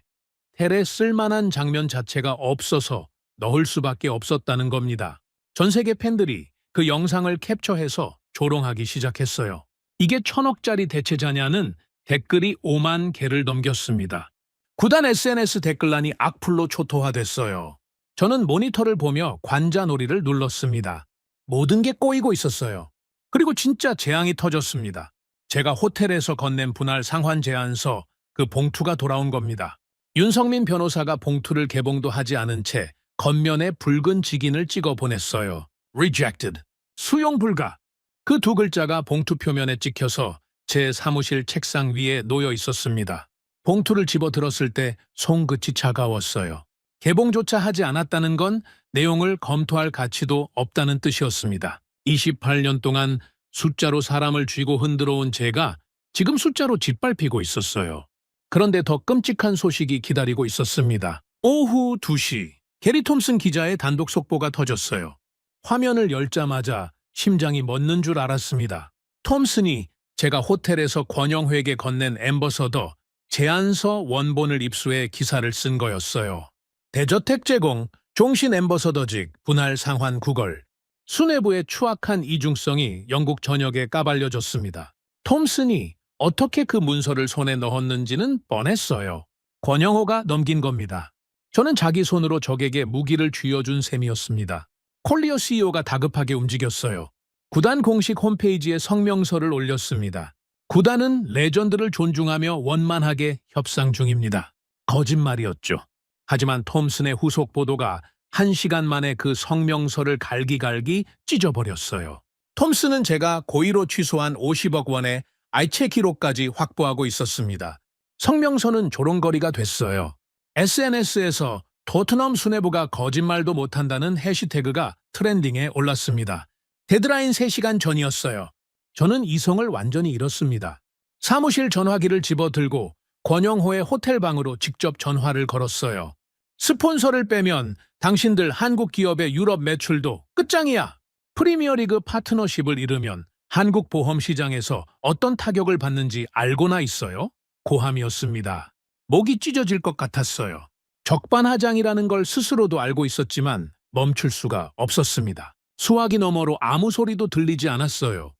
A: 텔에 쓸만한 장면 자체가 없어서 넣을 수밖에 없었다는 겁니다. 전 세계 팬들이 그 영상을 캡처해서 조롱하기 시작했어요. 이게 1000억짜리 대체자냐는 댓글이 5만 개를 넘겼습니다. 구단 SNS 댓글란이 악플로 초토화됐어요. 저는 모니터를 보며 관자놀이를 눌렀습니다. 모든 게 꼬이고 있었어요. 그리고 진짜 재앙이 터졌습니다. 제가 호텔에서 건넨 분할 상환 제안서, 그 봉투가 돌아온 겁니다. 윤성민 변호사가 봉투를 개봉도 하지 않은 채 겉면에 붉은 직인을 찍어 보냈어요. Rejected. 수용 불가. 그 두 글자가 봉투 표면에 찍혀서 제 사무실 책상 위에 놓여 있었습니다. 봉투를 집어들었을 때 손끝이 차가웠어요. 개봉조차 하지 않았다는 건 내용을 검토할 가치도 없다는 뜻이었습니다. 28년 동안 숫자로 사람을 쥐고 흔들어 온 제가 지금 숫자로 짓밟히고 있었어요. 그런데 더 끔찍한 소식이 기다리고 있었습니다. 오후 2시, 게리 톰슨 기자의 단독 속보가 터졌어요. 화면을 열자마자 심장이 멎는 줄 알았습니다. 톰슨이 제가 호텔에서 권영회에게 건넨 앰버서더 제안서 원본을 입수해 기사를 쓴 거였어요. 대저택 제공, 종신 앰버서더직, 분할 상환 구걸. 수뇌부의 추악한 이중성이 영국 전역에 까발려졌습니다. 톰슨이 어떻게 그 문서를 손에 넣었는지는 뻔했어요. 권영호가 넘긴 겁니다. 저는 자기 손으로 적에게 무기를 쥐어준 셈이었습니다. 콜리어 CEO가 다급하게 움직였어요. 구단 공식 홈페이지에 성명서를 올렸습니다. 구단은 레전드를 존중하며 원만하게 협상 중입니다. 거짓말이었죠. 하지만 톰슨의 후속 보도가 1시간 만에 그 성명서를 갈기갈기 찢어버렸어요. 톰슨은 제가 고의로 취소한 50억 원의 알체 기록까지 확보하고 있었습니다. 성명서는 조롱거리가 됐어요. SNS에서 토트넘 수뇌부가 거짓말도 못한다는 해시태그가 트렌딩에 올랐습니다. 데드라인 3시간 전이었어요. 저는 이성을 완전히 잃었습니다. 사무실 전화기를 집어들고 권영호의 호텔방으로 직접 전화를 걸었어요. 스폰서를 빼면 당신들 한국 기업의 유럽 매출도 끝장이야. 프리미어리그 파트너십을 잃으면 한국 보험 시장에서 어떤 타격을 받는지 알고나 있어요? 고함이었습니다. 목이 찢어질 것 같았어요. 적반하장이라는 걸 스스로도 알고 있었지만 멈출 수가 없었습니다. 수화기 너머로 아무 소리도 들리지 않았어요.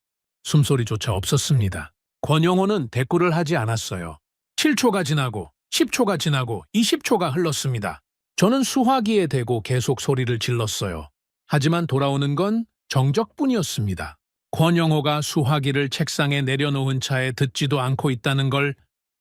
A: 숨소리조차 없었습니다. 권영호는 대꾸를 하지 않았어요. 7초가 지나고 10초가 지나고 20초가 흘렀습니다. 저는 수화기에 대고 계속 소리를 질렀어요. 하지만 돌아오는 건 정적뿐이었습니다. 권영호가 수화기를 책상에 내려놓은 차에 듣지도 않고 있다는 걸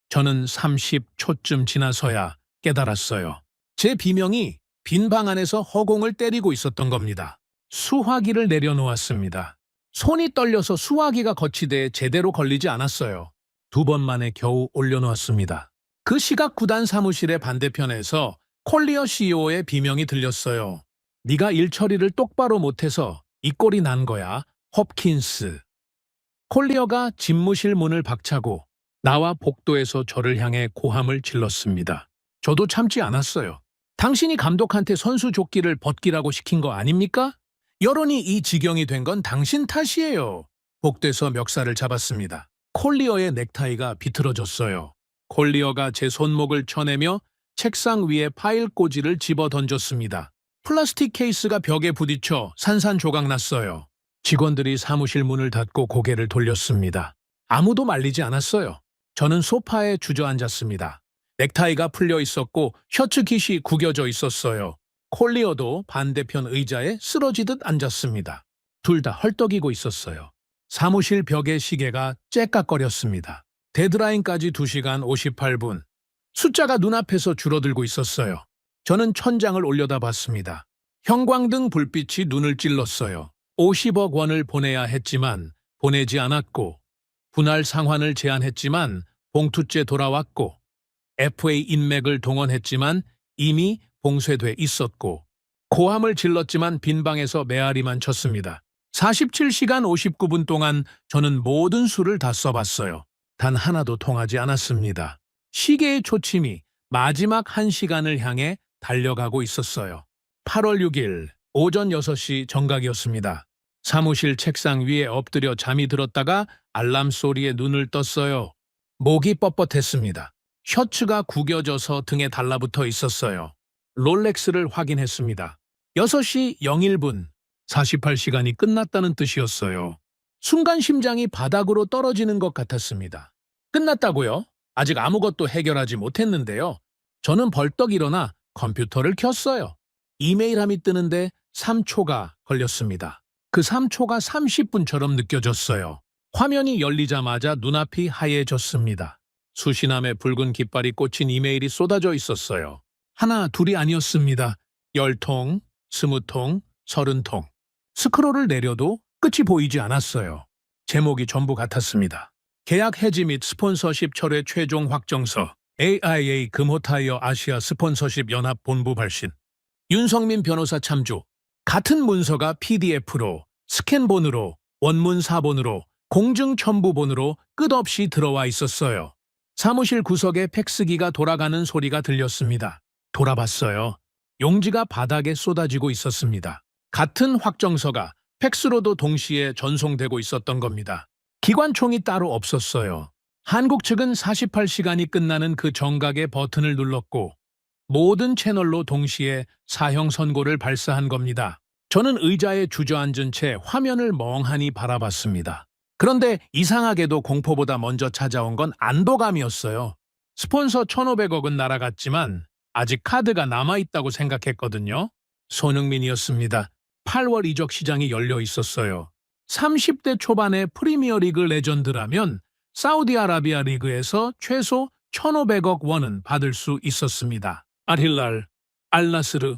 A: 저는 30초쯤 지나서야 깨달았어요. 제 비명이 빈 방 안에서 허공을 때리고 있었던 겁니다. 수화기를 내려놓았습니다. 손이 떨려서 수화기가 거치대에 제대로 걸리지 않았어요. 2번 만에 겨우 올려놓았습니다. 그 시각 구단 사무실의 반대편에서 콜리어 CEO의 비명이 들렸어요. 네가 일 처리를 똑바로 못해서 이 꼴이 난 거야, 홉킨스. 콜리어가 집무실 문을 박차고 나와 복도에서 저를 향해 고함을 질렀습니다. 저도 참지 않았어요. 당신이 감독한테 선수 조끼를 벗기라고 시킨 거 아닙니까? 여론이 이 지경이 된 건 당신 탓이에요. 복대서 멱살을 잡았습니다. 콜리어의 넥타이가 비틀어졌어요. 콜리어가 제 손목을 쳐내며 책상 위에 파일 꽂이를 집어 던졌습니다. 플라스틱 케이스가 벽에 부딪혀 산산조각 났어요. 직원들이 사무실 문을 닫고 고개를 돌렸습니다. 아무도 말리지 않았어요. 저는 소파에 주저앉았습니다. 넥타이가 풀려 있었고 셔츠 깃이 구겨져 있었어요. 콜리어도 반대편 의자에 쓰러지듯 앉았습니다. 둘 다 헐떡이고 있었어요. 사무실 벽의 시계가 째깍거렸습니다. 데드라인까지 2시간 58분. 숫자가 눈앞에서 줄어들고 있었어요. 저는 천장을 올려다봤습니다. 형광등 불빛이 눈을 찔렀어요. 50억 원을 보내야 했지만 보내지 않았고, 분할 상환을 제안했지만 봉투째 돌아왔고, FA 인맥을 동원했지만 이미 봉쇄돼 있었고, 고함을 질렀지만 빈방에서 메아리만 쳤습니다. 47시간 59분 동안 저는 모든 수를 다 써봤어요. 단 하나도 통하지 않았습니다. 시계의 초침이 마지막 1시간을 향해 달려가고 있었어요. 8월 6일 오전 6시 정각이었습니다. 사무실 책상 위에 엎드려 잠이 들었다가 알람 소리에 눈을 떴어요. 목이 뻣뻣했습니다. 셔츠가 구겨져서 등에 달라붙어 있었어요. 롤렉스를 확인했습니다. 6시 01분, 48시간이 끝났다는 뜻이었어요. 순간 심장이 바닥으로 떨어지는 것 같았습니다. 끝났다고요? 아직 아무것도 해결하지 못했는데요. 저는 벌떡 일어나 컴퓨터를 켰어요. 이메일함이 뜨는데 3초가 걸렸습니다. 그 3초가 30분처럼 느껴졌어요. 화면이 열리자마자 눈앞이 하얘졌습니다. 수시남의 붉은 깃발이 꽂힌 이메일이 쏟아져 있었어요. 하나, 둘이 아니었습니다. 10통, 20통, 30통. 스크롤을 내려도 끝이 보이지 않았어요. 제목이 전부 같았습니다. 계약 해지 및 스폰서십 철회 최종 확정서 AIA 금호타이어 아시아 스폰서십 연합 본부 발신 윤성민 변호사 참조 같은 문서가 PDF로 스캔본으로 원문 사본으로 공증 첨부본으로 끝없이 들어와 있었어요. 사무실 구석에 팩스기가 돌아가는 소리가 들렸습니다. 돌아봤어요. 용지가 바닥에 쏟아지고 있었습니다. 같은 확정서가 팩스로도 동시에 전송되고 있었던 겁니다. 기관총이 따로 없었어요. 한국 측은 48시간이 끝나는 그 정각의 버튼을 눌렀고 모든 채널로 동시에 사형 선고를 발사한 겁니다. 저는 의자에 주저앉은 채 화면을 멍하니 바라봤습니다. 그런데 이상하게도 공포보다 먼저 찾아온 건 안도감이었어요. 스폰서 1,500억은 날아갔지만 아직 카드가 남아있다고 생각했거든요. 손흥민이었습니다. 8월 이적 시장이 열려 있었어요. 30대 초반의 프리미어리그 레전드라면 사우디아라비아 리그에서 최소 1,500억 원은 받을 수 있었습니다. 알힐랄, 알나스르,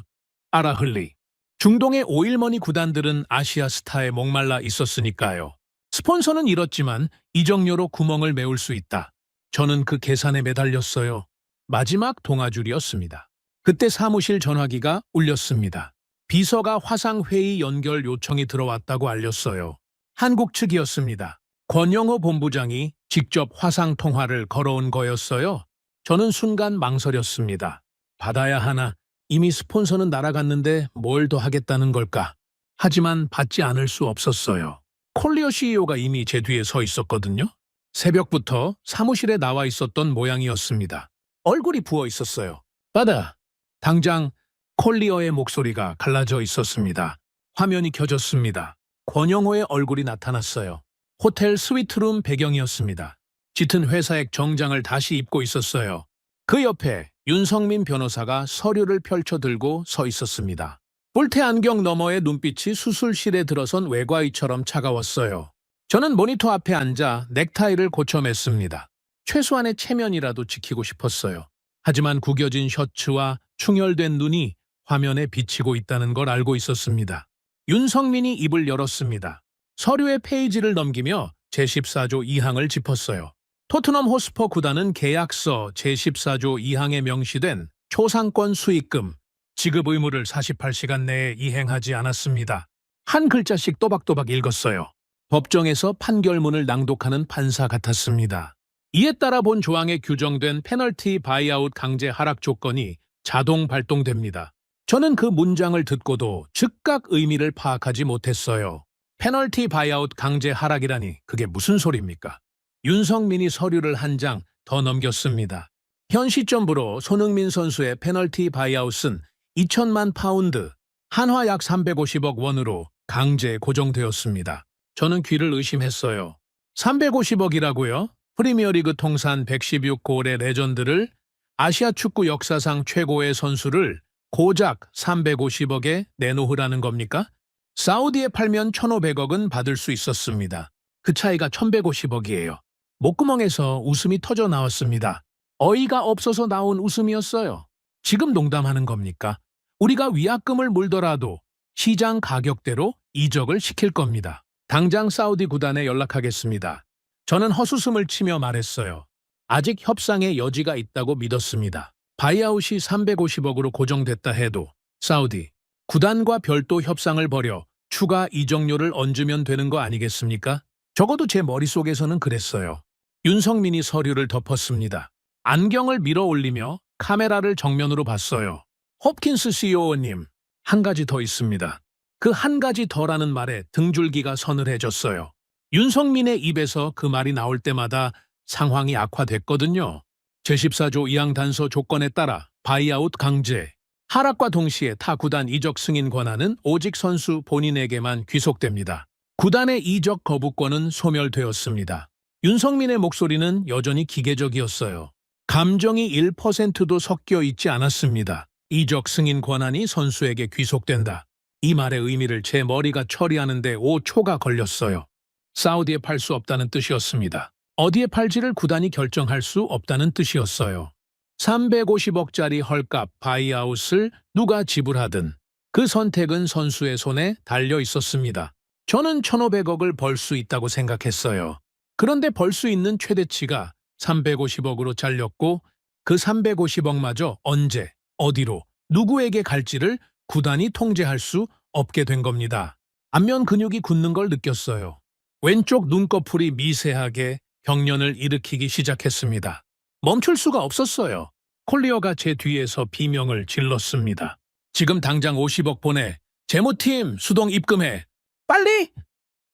A: 아라흘리. 중동의 오일머니 구단들은 아시아 스타에 목말라 있었으니까요. 스폰서는 잃었지만 이적료로 구멍을 메울 수 있다. 저는 그 계산에 매달렸어요. 마지막 동아줄이었습니다. 그때 사무실 전화기가 울렸습니다. 비서가 화상회의 연결 요청이 들어왔다고 알렸어요. 한국 측이었습니다. 권영호 본부장이 직접 화상통화를 걸어온 거였어요. 저는 순간 망설였습니다. 받아야 하나, 이미 스폰서는 날아갔는데 뭘 더 하겠다는 걸까? 하지만 받지 않을 수 없었어요. 콜리어 CEO가 이미 제 뒤에 서 있었거든요. 새벽부터 사무실에 나와 있었던 모양이었습니다. 얼굴이 부어 있었어요. 받아! 당장 콜리어의 목소리가 갈라져 있었습니다. 화면이 켜졌습니다. 권영호의 얼굴이 나타났어요. 호텔 스위트룸 배경이었습니다. 짙은 회사액 정장을 다시 입고 있었어요. 그 옆에 윤성민 변호사가 서류를 펼쳐들고 서 있었습니다. 뿔테 안경 너머의 눈빛이 수술실에 들어선 외과의처럼 차가웠어요. 저는 모니터 앞에 앉아 넥타이를 고쳐맸습니다. 최소한의 체면이라도 지키고 싶었어요. 하지만 구겨진 셔츠와 충혈된 눈이 화면에 비치고 있다는 걸 알고 있었습니다. 윤성민이 입을 열었습니다. 서류의 페이지를 넘기며 제14조 2항을 짚었어요. 토트넘 호스퍼 구단은 계약서 제14조 2항에 명시된 초상권 수익금, 지급 의무를 48시간 내에 이행하지 않았습니다. 한 글자씩 또박또박 읽었어요. 법정에서 판결문을 낭독하는 판사 같았습니다. 이에 따라 본 조항에 규정된 페널티 바이아웃 강제 하락 조건이 자동 발동됩니다. 저는 그 문장을 듣고도 즉각 의미를 파악하지 못했어요. 페널티 바이아웃 강제 하락이라니 그게 무슨 소리입니까? 윤성민이 서류를 한 장 더 넘겼습니다. 현 시점부로 손흥민 선수의 페널티 바이아웃은 2천만 파운드, 한화 약 350억 원으로 강제 고정되었습니다. 저는 귀를 의심했어요. 350억이라고요? 프리미어리그 통산 116골의 레전드를, 아시아 축구 역사상 최고의 선수를 고작 350억에 내놓으라는 겁니까? 사우디에 팔면 1,500억은 받을 수 있었습니다. 그 차이가 1,150억이에요. 목구멍에서 웃음이 터져 나왔습니다. 어이가 없어서 나온 웃음이었어요. 지금 농담하는 겁니까? 우리가 위약금을 물더라도 시장 가격대로 이적을 시킬 겁니다. 당장 사우디 구단에 연락하겠습니다. 저는 헛웃음을 치며 말했어요. 아직 협상의 여지가 있다고 믿었습니다. 바이아웃이 350억으로 고정됐다 해도 사우디 구단과 별도 협상을 벌여 추가 이적료를 얹으면 되는 거 아니겠습니까? 적어도 제 머릿속에서는 그랬어요. 윤성민이 서류를 덮었습니다. 안경을 밀어 올리며 카메라를 정면으로 봤어요. 홉킨스 CEO님, 한 가지 더 있습니다. 그 한 가지 더라는 말에 등줄기가 서늘해졌어요. 윤성민의 입에서 그 말이 나올 때마다 상황이 악화됐거든요. 제14조 2항 단서 조건에 따라 바이아웃 강제, 하락과 동시에 타 구단 이적 승인 권한은 오직 선수 본인에게만 귀속됩니다. 구단의 이적 거부권은 소멸되었습니다. 윤성민의 목소리는 여전히 기계적이었어요. 감정이 1%도 섞여 있지 않았습니다. 이적 승인 권한이 선수에게 귀속된다. 이 말의 의미를 제 머리가 처리하는데 5초가 걸렸어요. 사우디에 팔 수 없다는 뜻이었습니다. 어디에 팔지를 구단이 결정할 수 없다는 뜻이었어요. 350억짜리 헐값 바이아웃을 누가 지불하든 그 선택은 선수의 손에 달려 있었습니다. 저는 1,500억을 벌 수 있다고 생각했어요. 그런데 벌 수 있는 최대치가 350억으로 잘렸고 그 350억마저 언제, 어디로, 누구에게 갈지를 구단이 통제할 수 없게 된 겁니다. 안면 근육이 굳는 걸 느꼈어요. 왼쪽 눈꺼풀이 미세하게 경련을 일으키기 시작했습니다. 멈출 수가 없었어요. 콜리어가 제 뒤에서 비명을 질렀습니다. 지금 당장 50억 보내. 재무팀 수동 입금해. 빨리!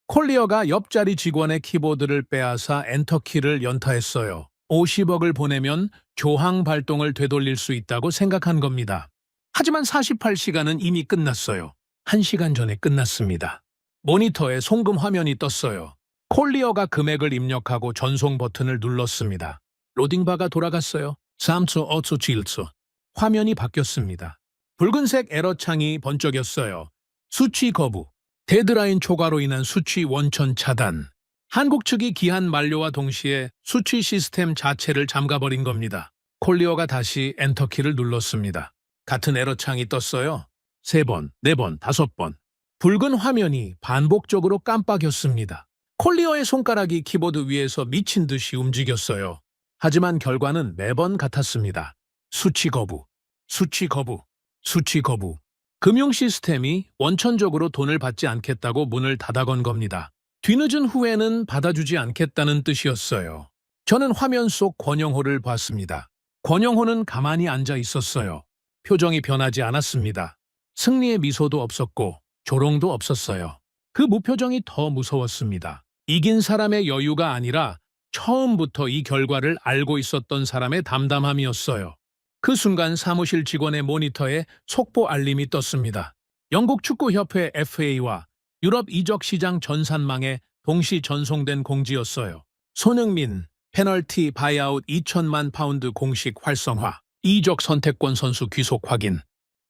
A: 콜리어가 옆자리 직원의 키보드를 빼앗아 엔터키를 연타했어요. 50억을 보내면 조항 발동을 되돌릴 수 있다고 생각한 겁니다. 하지만 48시간은 이미 끝났어요. 1시간 전에 끝났습니다. 모니터에 송금 화면이 떴어요. 콜리어가 금액을 입력하고 전송 버튼을 눌렀습니다. 로딩바가 돌아갔어요. 3초, 5초, 7초. 화면이 바뀌었습니다. 붉은색 에러창이 번쩍였어요. 수취 거부. 데드라인 초과로 인한 수취 원천 차단. 한국 측이 기한 만료와 동시에 수취 시스템 자체를 잠가버린 겁니다. 콜리어가 다시 엔터키를 눌렀습니다. 같은 에러창이 떴어요. 3번, 4번, 5번. 붉은 화면이 반복적으로 깜빡였습니다. 콜리어의 손가락이 키보드 위에서 미친 듯이 움직였어요. 하지만 결과는 매번 같았습니다. 수취 거부, 수취 거부, 수취 거부. 금융 시스템이 원천적으로 돈을 받지 않겠다고 문을 닫아건 겁니다. 뒤늦은 후회는 받아주지 않겠다는 뜻이었어요. 저는 화면 속 권영호를 봤습니다. 권영호는 가만히 앉아 있었어요. 표정이 변하지 않았습니다. 승리의 미소도 없었고 조롱도 없었어요. 그 무표정이 더 무서웠습니다. 이긴 사람의 여유가 아니라 처음부터 이 결과를 알고 있었던 사람의 담담함이었어요. 그 순간 사무실 직원의 모니터에 속보 알림이 떴습니다. 영국 축구협회 FA와 유럽 이적 시장 전산망에 동시 전송된 공지였어요. 손흥민, 페널티 바이아웃 2천만 파운드 공식 활성화, 이적 선택권 선수 귀속 확인.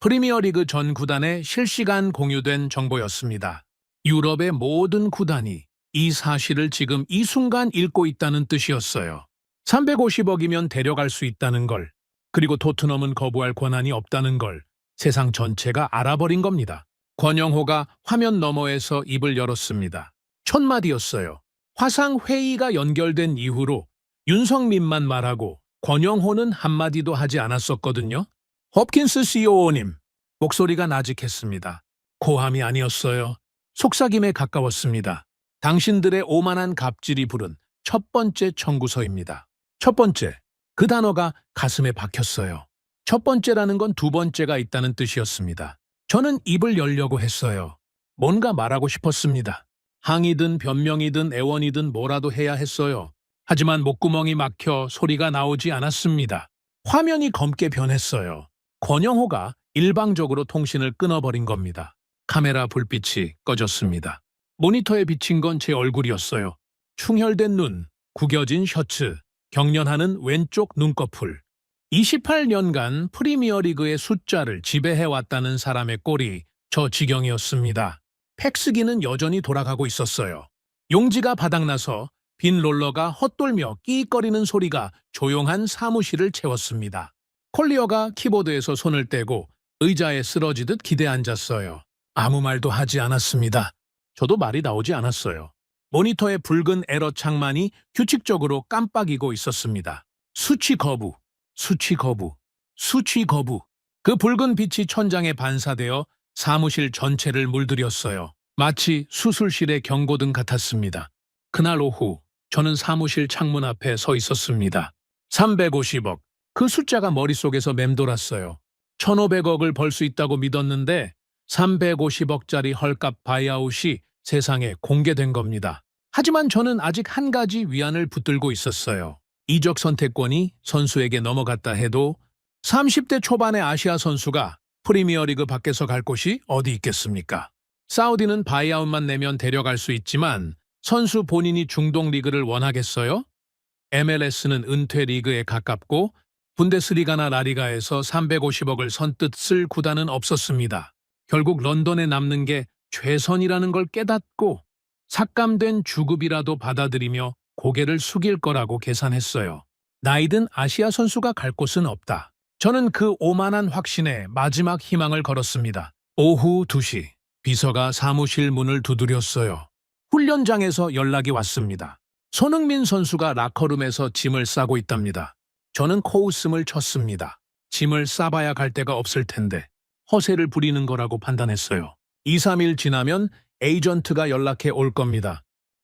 A: 프리미어리그 전 구단에 실시간 공유된 정보였습니다. 유럽의 모든 구단이 이 사실을 지금 이 순간 읽고 있다는 뜻이었어요. 350억이면 데려갈 수 있다는 걸, 그리고 토트넘은 거부할 권한이 없다는 걸 세상 전체가 알아버린 겁니다. 권영호가 화면 너머에서 입을 열었습니다. 첫 마디였어요. 화상 회의가 연결된 이후로 윤성민만 말하고 권영호는 한마디도 하지 않았었거든요. 홉킨스 CEO님, 목소리가 나직했습니다. 고함이 아니었어요. 속삭임에 가까웠습니다. 당신들의 오만한 갑질이 부른 첫 번째 청구서입니다. 첫 번째, 그 단어가 가슴에 박혔어요. 첫 번째라는 건 두 번째가 있다는 뜻이었습니다. 저는 입을 열려고 했어요. 뭔가 말하고 싶었습니다. 항의든 변명이든 애원이든 뭐라도 해야 했어요. 하지만 목구멍이 막혀 소리가 나오지 않았습니다. 화면이 검게 변했어요. 권영호가 일방적으로 통신을 끊어버린 겁니다. 카메라 불빛이 꺼졌습니다. 모니터에 비친 건 제 얼굴이었어요. 충혈된 눈, 구겨진 셔츠, 경련하는 왼쪽 눈꺼풀. 28년간 프리미어리그의 숫자를 지배해왔다는 사람의 꼴이 저 지경이었습니다. 팩스기는 여전히 돌아가고 있었어요. 용지가 바닥나서 빈 롤러가 헛돌며 끼익거리는 소리가 조용한 사무실을 채웠습니다. 콜리어가 키보드에서 손을 떼고 의자에 쓰러지듯 기대 앉았어요. 아무 말도 하지 않았습니다. 저도 말이 나오지 않았어요. 모니터의 붉은 에러 창만이 규칙적으로 깜빡이고 있었습니다. 수치 거부, 수치 거부, 수치 거부. 그 붉은 빛이 천장에 반사되어 사무실 전체를 물들였어요. 마치 수술실의 경고등 같았습니다. 그날 오후 저는 사무실 창문 앞에 서 있었습니다. 350억. 그 숫자가 머릿속에서 맴돌았어요. 1,500억을 벌 수 있다고 믿었는데 350억짜리 헐값 바이아웃이 세상에 공개된 겁니다. 하지만 저는 아직 한 가지 위안을 붙들고 있었어요. 이적 선택권이 선수에게 넘어갔다 해도 30대 초반의 아시아 선수가 프리미어리그 밖에서 갈 곳이 어디 있겠습니까? 사우디는 바이아웃만 내면 데려갈 수 있지만 선수 본인이 중동 리그를 원하겠어요? MLS는 은퇴 리그에 가깝고 분데스리가나 라리가에서 350억을 선뜻 쓸 구단은 없었습니다. 결국 런던에 남는 게 최선이라는 걸 깨닫고 삭감된 주급이라도 받아들이며 고개를 숙일 거라고 계산했어요. 나이든 아시아 선수가 갈 곳은 없다. 저는 그 오만한 확신에 마지막 희망을 걸었습니다. 오후 2시 비서가 사무실 문을 두드렸어요. 훈련장에서 연락이 왔습니다. 손흥민 선수가 라커룸에서 짐을 싸고 있답니다. 저는 코웃음을 쳤습니다. 짐을 싸봐야 갈 데가 없을 텐데 허세를 부리는 거라고 판단했어요. 2, 3일 지나면 에이전트가 연락해 올 겁니다.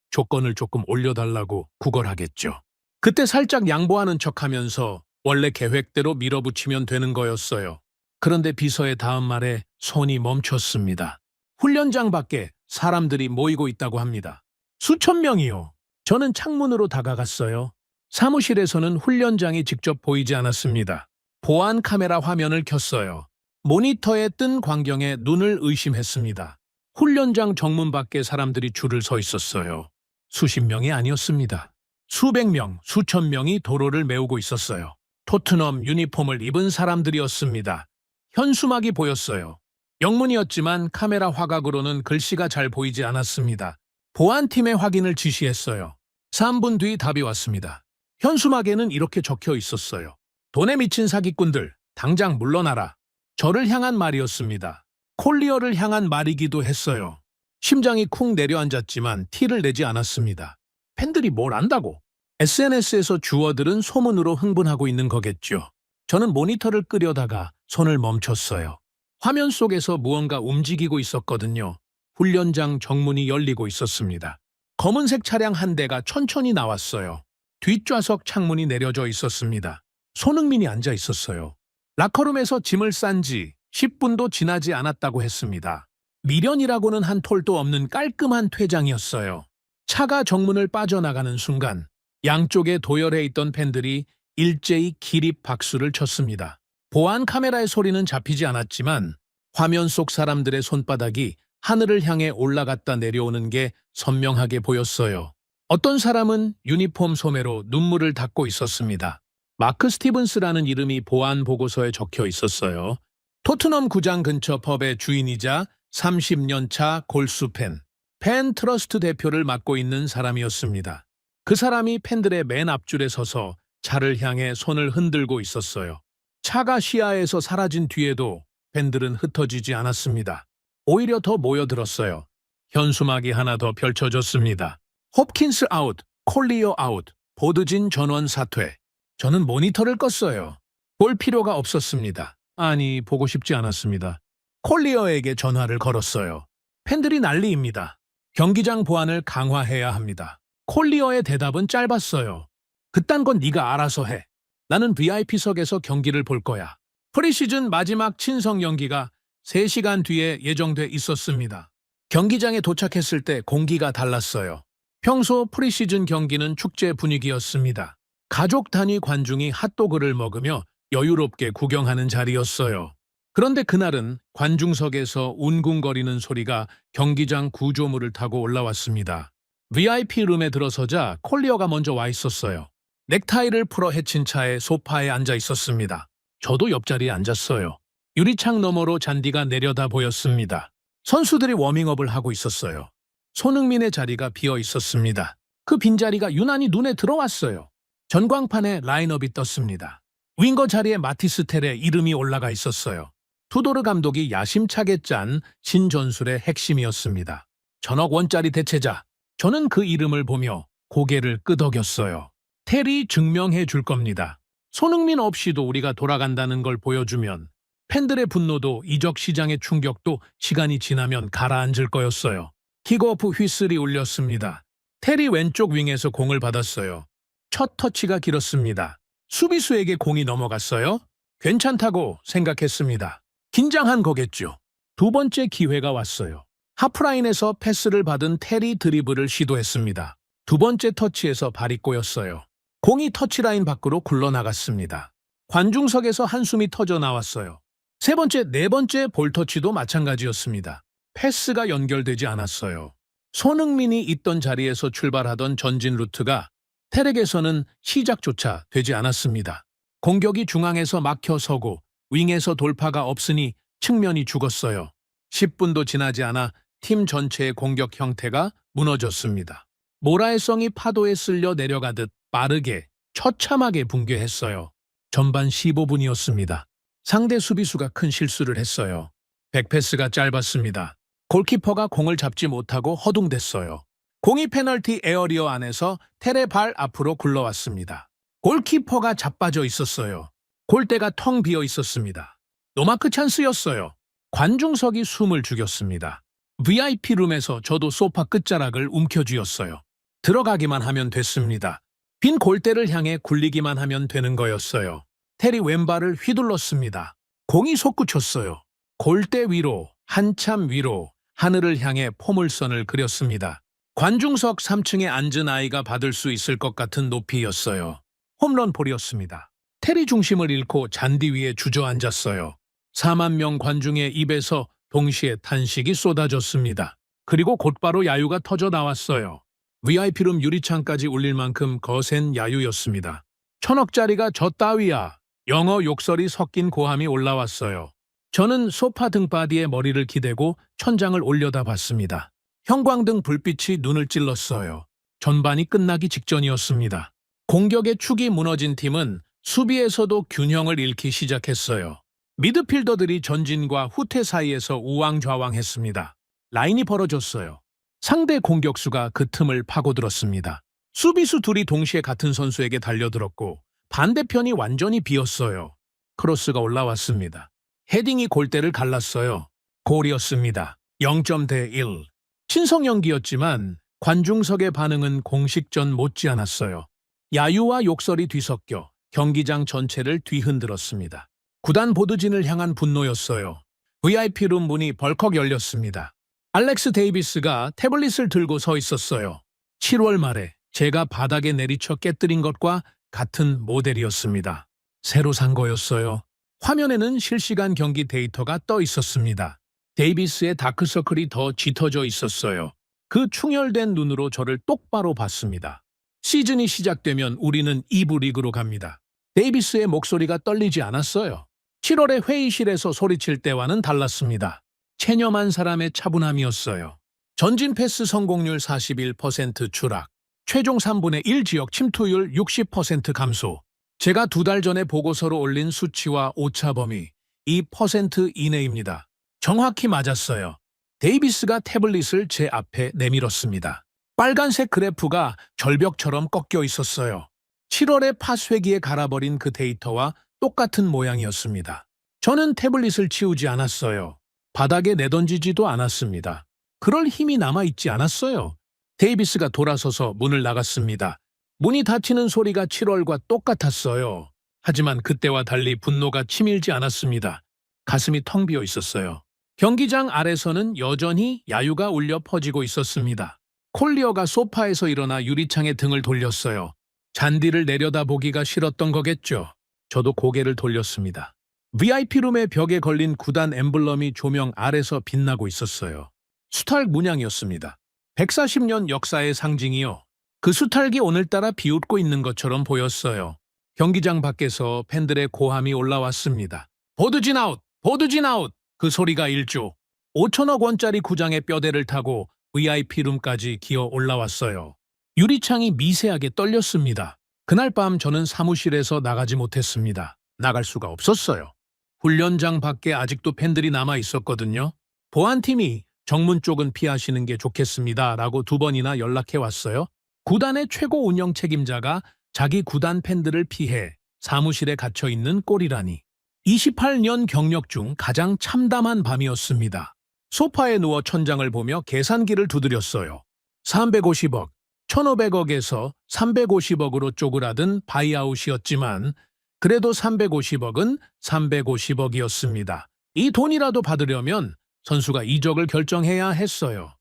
A: 조건을 조금 올려달라고 구걸하겠죠. 그때 살짝 양보하는 척하면서 원래 계획대로 밀어붙이면 되는 거였어요. 그런데 비서의 다음 말에 손이 멈췄습니다. 훈련장 밖에 사람들이 모이고 있다고 합니다. 수천 명이요. 저는 창문으로 다가갔어요. 사무실에서는 훈련장이 직접 보이지 않았습니다. 보안 카메라 화면을 켰어요. 모니터에 뜬 광경에 눈을 의심했습니다. 훈련장 정문 밖에 사람들이 줄을 서 있었어요. 수십 명이 아니었습니다. 수백 명, 수천 명이 도로를 메우고 있었어요. 토트넘 유니폼을 입은 사람들이었습니다. 현수막이 보였어요. 영문이었지만 카메라 화각으로는 글씨가 잘 보이지 않았습니다. 보안팀에 확인을 지시했어요. 3분 뒤 답이 왔습니다. 현수막에는 이렇게 적혀 있었어요. 돈에 미친 사기꾼들, 당장 물러나라. 저를 향한 말이었습니다. 콜리어를 향한 말이기도 했어요. 심장이 쿵 내려앉았지만 티를 내지 않았습니다. 팬들이 뭘 안다고? SNS에서 주워들은 소문으로 흥분하고 있는 거겠죠. 저는 모니터를 끄려다가 손을 멈췄어요. 화면 속에서 무언가 움직이고 있었거든요. 훈련장 정문이 열리고 있었습니다. 검은색 차량 한 대가 천천히 나왔어요. 뒷좌석 창문이 내려져 있었습니다. 손흥민이 앉아 있었어요. 라커룸에서 짐을 싼 지 10분도 지나지 않았다고 했습니다. 미련이라고는 한 톨도 없는 깔끔한 퇴장이었어요. 차가 정문을 빠져나가는 순간 양쪽에 도열해 있던 팬들이 일제히 기립 박수를 쳤습니다. 보안 카메라의 소리는 잡히지 않았지만 화면 속 사람들의 손바닥이 하늘을 향해 올라갔다 내려오는 게 선명하게 보였어요. 어떤 사람은 유니폼 소매로 눈물을 닦고 있었습니다. 마크 스티븐스라는 이름이 보안 보고서에 적혀 있었어요. 토트넘 구장 근처 펍의 주인이자 30년 차 골수팬, 팬 트러스트 대표를 맡고 있는 사람이었습니다. 그 사람이 팬들의 맨 앞줄에 서서 차를 향해 손을 흔들고 있었어요. 차가 시야에서 사라진 뒤에도 팬들은 흩어지지 않았습니다. 오히려 더 모여들었어요. 현수막이 하나 더 펼쳐졌습니다. 홉킨스 아웃, 콜리어 아웃, 보드진 전원 사퇴. 저는 모니터를 껐어요. 볼 필요가 없었습니다. 아니, 보고 싶지 않았습니다. 콜리어에게 전화를 걸었어요. 팬들이 난리입니다. 경기장 보안을 강화해야 합니다. 콜리어의 대답은 짧았어요. 그딴 건 네가 알아서 해. 나는 VIP석에서 경기를 볼 거야. 프리시즌 마지막 친선 경기가 3시간 뒤에 예정돼 있었습니다. 경기장에 도착했을 때 공기가 달랐어요. 평소 프리시즌 경기는 축제 분위기였습니다. 가족 단위 관중이 핫도그를 먹으며 여유롭게 구경하는 자리였어요. 그런데 그날은 관중석에서 웅궁거리는 소리가 경기장 구조물을 타고 올라왔습니다. VIP 룸에 들어서자 콜리어가 먼저 와 있었어요. 넥타이를 풀어 헤친 차에 소파에 앉아 있었습니다. 저도 옆자리에 앉았어요. 유리창 너머로 잔디가 내려다 보였습니다. 선수들이 워밍업을 하고 있었어요. 손흥민의 자리가 비어 있었습니다. 그 빈자리가 유난히 눈에 들어왔어요. 전광판에 라인업이 떴습니다. 윙거 자리에 마티스 텔의 이름이 올라가 있었어요. 투도르 감독이 야심차게 짠 신전술의 핵심이었습니다. 전억 원짜리 대체자. 저는 그 이름을 보며 고개를 끄덕였어요. 텔이 증명해 줄 겁니다. 손흥민 없이도 우리가 돌아간다는 걸 보여주면 팬들의 분노도 이적 시장의 충격도 시간이 지나면 가라앉을 거였어요. 킥오프 휘슬이 울렸습니다. 텔이 왼쪽 윙에서 공을 받았어요. 첫 터치가 길었습니다. 수비수에게 공이 넘어갔어요? 괜찮다고 생각했습니다. 긴장한 거겠죠. 두 번째 기회가 왔어요. 하프라인에서 패스를 받은 텔이 드리블을 시도했습니다. 두 번째 터치에서 발이 꼬였어요. 공이 터치라인 밖으로 굴러나갔습니다. 관중석에서 한숨이 터져 나왔어요. 세 번째, 네 번째 볼터치도 마찬가지였습니다. 패스가 연결되지 않았어요. 손흥민이 있던 자리에서 출발하던 전진 루트가 텔에게서는 시작조차 되지 않았습니다. 공격이 중앙에서 막혀 서고 윙에서 돌파가 없으니 측면이 죽었어요. 10분도 지나지 않아 팀 전체의 공격 형태가 무너졌습니다. 모라의 성이 파도에 쓸려 내려가듯 빠르게 처참하게 붕괴했어요. 전반 15분이었습니다. 상대 수비수가 큰 실수를 했어요. 백패스가 짧았습니다. 골키퍼가 공을 잡지 못하고 허둥댔어요. 공이 페널티 에어리어 안에서 텔의 발 앞으로 굴러왔습니다. 골키퍼가 자빠져 있었어요. 골대가 텅 비어 있었습니다. 노마크 찬스였어요. 관중석이 숨을 죽였습니다. VIP 룸에서 저도 소파 끝자락을 움켜쥐었어요. 들어가기만 하면 됐습니다. 빈 골대를 향해 굴리기만 하면 되는 거였어요. 텔이 왼발을 휘둘렀습니다. 공이 솟구쳤어요. 골대 위로, 한참 위로, 하늘을 향해 포물선을 그렸습니다. 관중석 3층에 앉은 아이가 받을 수 있을 것 같은 높이였어요. 홈런볼이었습니다. 텔이 중심을 잃고 잔디 위에 주저앉았어요. 4만 명 관중의 입에서 동시에 탄식이 쏟아졌습니다. 그리고 곧바로 야유가 터져 나왔어요. VIP룸 유리창까지 울릴 만큼 거센 야유였습니다. 1000억짜리가 저 따위야. 영어 욕설이 섞인 고함이 올라왔어요. 저는 소파 등바디에 머리를 기대고 천장을 올려다봤습니다. 형광등 불빛이 눈을 찔렀어요. 전반이 끝나기 직전이었습니다. 공격의 축이 무너진 팀은 수비에서도 균형을 잃기 시작했어요. 미드필더들이 전진과 후퇴 사이에서 우왕좌왕했습니다. 라인이 벌어졌어요. 상대 공격수가 그 틈을 파고들었습니다. 수비수 둘이 동시에 같은 선수에게 달려들었고 반대편이 완전히 비었어요. 크로스가 올라왔습니다. 헤딩이 골대를 갈랐어요. 골이었습니다. 0점 대 1. 친선 연기였지만 관중석의 반응은 공식전 못지않았어요. 야유와 욕설이 뒤섞여 경기장 전체를 뒤흔들었습니다. 구단 보드진을 향한 분노였어요. VIP룸 문이 벌컥 열렸습니다. 알렉스 데이비스가 태블릿을 들고 서 있었어요. 7월 말에 제가 바닥에 내리쳐 깨뜨린 것과 같은 모델이었습니다. 새로 산 거였어요. 화면에는 실시간 경기 데이터가 떠 있었습니다. 데이비스의 다크서클이 더 짙어져 있었어요. 그 충혈된 눈으로 저를 똑바로 봤습니다. 시즌이 시작되면 우리는 2부 리그로 갑니다. 데이비스의 목소리가 떨리지 않았어요. 7월에 회의실에서 소리칠 때와는 달랐습니다. 체념한 사람의 차분함이었어요. 전진 패스 성공률 41% 추락, 최종 3분의 1 지역 침투율 60% 감소. 제가 2달 전에 보고서로 올린 수치와 오차 범위 2% 이내입니다. 정확히 맞았어요. 데이비스가 태블릿을 제 앞에 내밀었습니다. 빨간색 그래프가 절벽처럼 꺾여 있었어요. 7월에 파쇄기에 갈아버린 그 데이터와 똑같은 모양이었습니다. 저는 태블릿을 치우지 않았어요. 바닥에 내던지지도 않았습니다. 그럴 힘이 남아있지 않았어요. 데이비스가 돌아서서 문을 나갔습니다. 문이 닫히는 소리가 7월과 똑같았어요. 하지만 그때와 달리 분노가 치밀지 않았습니다. 가슴이 텅 비어 있었어요. 경기장 아래서는 여전히 야유가 울려 퍼지고 있었습니다. 콜리어가 소파에서 일어나 유리창에 등을 돌렸어요. 잔디를 내려다보기가 싫었던 거겠죠. 저도 고개를 돌렸습니다. VIP룸의 벽에 걸린 구단 엠블럼이 조명 아래서 빛나고 있었어요. 수탈 문양이었습니다. 140년 역사의 상징이요. 그 수탈기 오늘따라 비웃고 있는 것처럼 보였어요. 경기장 밖에서 팬들의 고함이 올라왔습니다. 보드진 아웃! 보드진 아웃! 그 소리가 1조. 5천억 원짜리 구장의 뼈대를 타고 VIP룸까지 기어 올라왔어요. 유리창이 미세하게 떨렸습니다. 그날 밤 저는 사무실에서 나가지 못했습니다. 나갈 수가 없었어요. 훈련장 밖에 아직도 팬들이 남아 있었거든요. 보안팀이 정문 쪽은 피하시는 게 좋겠습니다. 라고 2번이나 연락해 왔어요. 구단의 최고 운영 책임자가 자기 구단 팬들을 피해 사무실에 gat혀 있는 꼴이라니. 28년 경력 중 가장 참담한 밤이었습니다. 소파에 누워 천장을 보며 계산기를 두드렸어요. 350억, 1,500억에서 350억으로 쪼그라든 바이아웃이었지만 그래도 350억은 350억이었습니다. 이 돈이라도 받으려면 선수가 이적을 결정해야 했어요.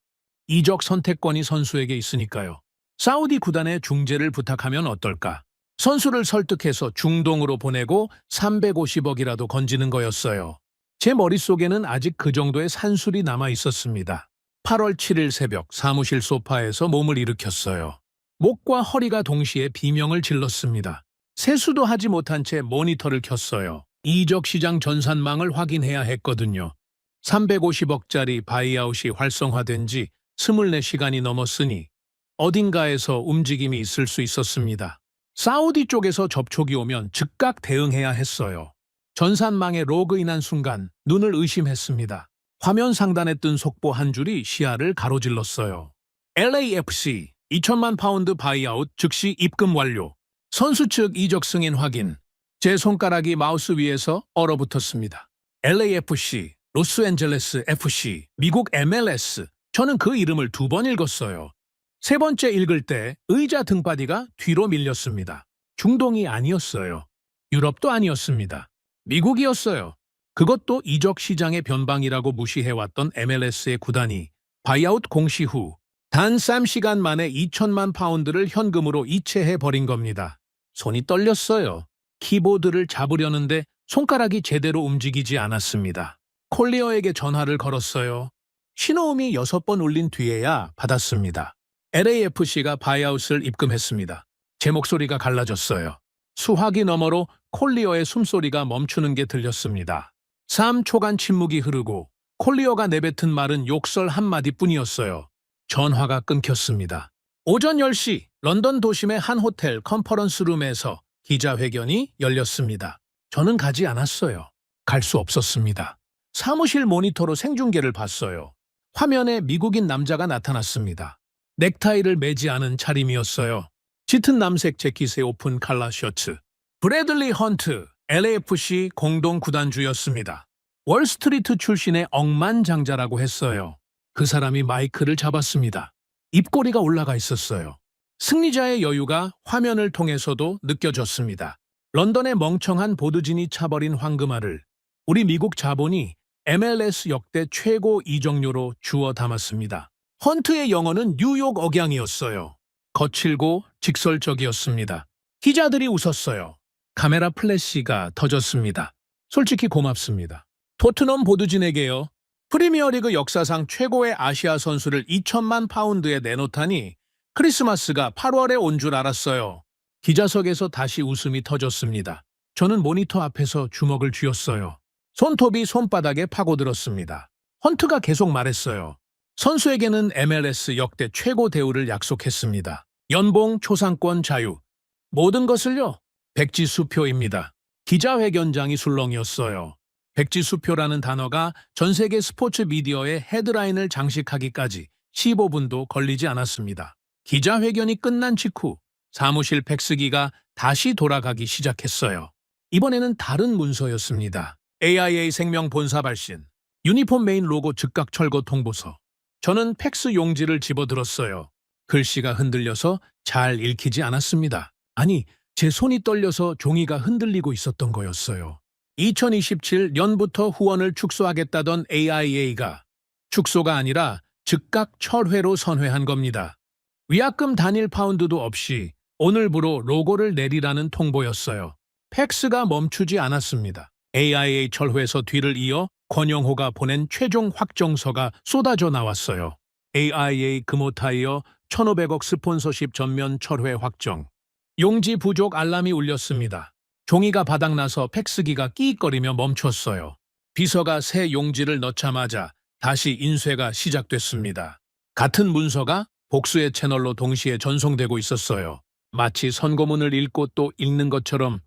A: 이적 선택권이 선수에게 있으니까요. 사우디 구단에 중재를 부탁하면 어떨까? 선수를 설득해서 중동으로 보내고 350억이라도 건지는 거였어요. 제 머릿속에는 아직 그 정도의 산술이 남아 있었습니다. 8월 7일 새벽 사무실 소파에서 몸을 일으켰어요. 목과 허리가 동시에 비명을 질렀습니다. 세수도 하지 못한 채 모니터를 켰어요. 이적 시장 전산망을 확인해야 했거든요. 350억짜리 바이아웃이 활성화된 지 24시간이 넘었으니 어딘가에서 움직임이 있을 수 있었습니다. 사우디 쪽에서 접촉이 오면 즉각 대응해야 했어요. 전산망에 로그인한 순간 눈을 의심했습니다. 화면 상단에 뜬 속보 한 줄이 시야를 가로질렀어요. LAFC 2천만 파운드 바이아웃 즉시 입금 완료. 선수 측 이적 승인 확인. 제 손가락이 마우스 위에서 얼어붙었습니다. LAFC, 로스앤젤레스 FC, 미국 MLS. 저는 그 이름을 2번 읽었어요. 세 번째 읽을 때 의자 등받이가 뒤로 밀렸습니다. 중동이 아니었어요. 유럽도 아니었습니다. 미국이었어요. 그것도 이적 시장의 변방이라고 무시해왔던 MLS의 구단이 바이아웃 공시 후 단 3시간 만에 2천만 파운드를 현금으로 이체해버린 겁니다. 손이 떨렸어요. 키보드를 잡으려는데 손가락이 제대로 움직이지 않았습니다. 콜리어에게 전화를 걸었어요. 신호음이 6번 울린 뒤에야 받았습니다. LAFC가 바이아웃을 입금했습니다. 제 목소리가 갈라졌어요. 수화기 너머로 콜리어의 숨소리가 멈추는 게 들렸습니다. 3초간 침묵이 흐르고 콜리어가 내뱉은 말은 욕설 한마디뿐이었어요. 전화가 끊겼습니다. 오전 10시 런던 도심의 한 호텔 컨퍼런스룸에서 기자회견이 열렸습니다. 저는 가지 않았어요. 갈 수 없었습니다. 사무실 모니터로 생중계를 봤어요. 화면에 미국인 남자가 나타났습니다. 넥타이를 매지 않은 차림이었어요. 짙은 남색 재킷에 오픈 칼라 셔츠. 브래들리 헌트, LAFC 공동 구단주였습니다. 월스트리트 출신의 억만장자라고 했어요. 그 사람이 마이크를 잡았습니다. 입꼬리가 올라가 있었어요. 승리자의 여유가 화면을 통해서도 느껴졌습니다. 런던의 멍청한 보드진이 차버린 황금알을 우리 미국 자본이 MLS 역대 최고 이적료로 주워 담았습니다. 헌트의 영어는 뉴욕 억양이었어요. 거칠고 직설적이었습니다. 기자들이 웃었어요. 카메라 플래시가 터졌습니다. 솔직히 고맙습니다. 토트넘 보드진에게요. 프리미어리그 역사상 최고의 아시아 선수를 2천만 파운드에 내놓다니 크리스마스가 8월에 온 줄 알았어요. 기자석에서 다시 웃음이 터졌습니다. 저는 모니터 앞에서 주먹을 쥐었어요. 손톱이 손바닥에 파고들었습니다. 헌트가 계속 말했어요. 선수에게는 MLS 역대 최고 대우를 약속했습니다. 연봉, 초상권, 자유. 모든 것을요. 백지수표입니다. 기자회견장이 술렁이었어요. 백지수표라는 단어가 전 세계 스포츠 미디어의 헤드라인을 장식하기까지 15분도 걸리지 않았습니다. 기자회견이 끝난 직후 사무실 팩스기가 다시 돌아가기 시작했어요. 이번에는 다른 문서였습니다. AIA 생명 본사 발신, 유니폼 메인 로고 즉각 철거 통보서. 저는 팩스 용지를 집어들었어요. 글씨가 흔들려서 잘 읽히지 않았습니다. 아니, 제 손이 떨려서 종이가 흔들리고 있었던 거였어요. 2027년부터 후원을 축소하겠다던 AIA가 축소가 아니라 즉각 철회로 선회한 겁니다. 위약금 단일 파운드도 없이 오늘부로 로고를 내리라는 통보였어요. 팩스가 멈추지 않았습니다. AIA 철회에서 뒤를 이어 권영호가 보낸 최종 확정서가 쏟아져 나왔어요. AIA 금호타이어 1,500억 스폰서십 전면 철회 확정. 용지 부족 알람이 울렸습니다. 종이가 바닥나서 팩스기가 끼익거리며 멈췄어요. 비서가 새 용지를 넣자마자 다시 인쇄가 시작됐습니다. 같은 문서가 복수의 채널로 동시에 전송되고 있었어요. 마치 선고문을 읽고 또 읽는 것처럼.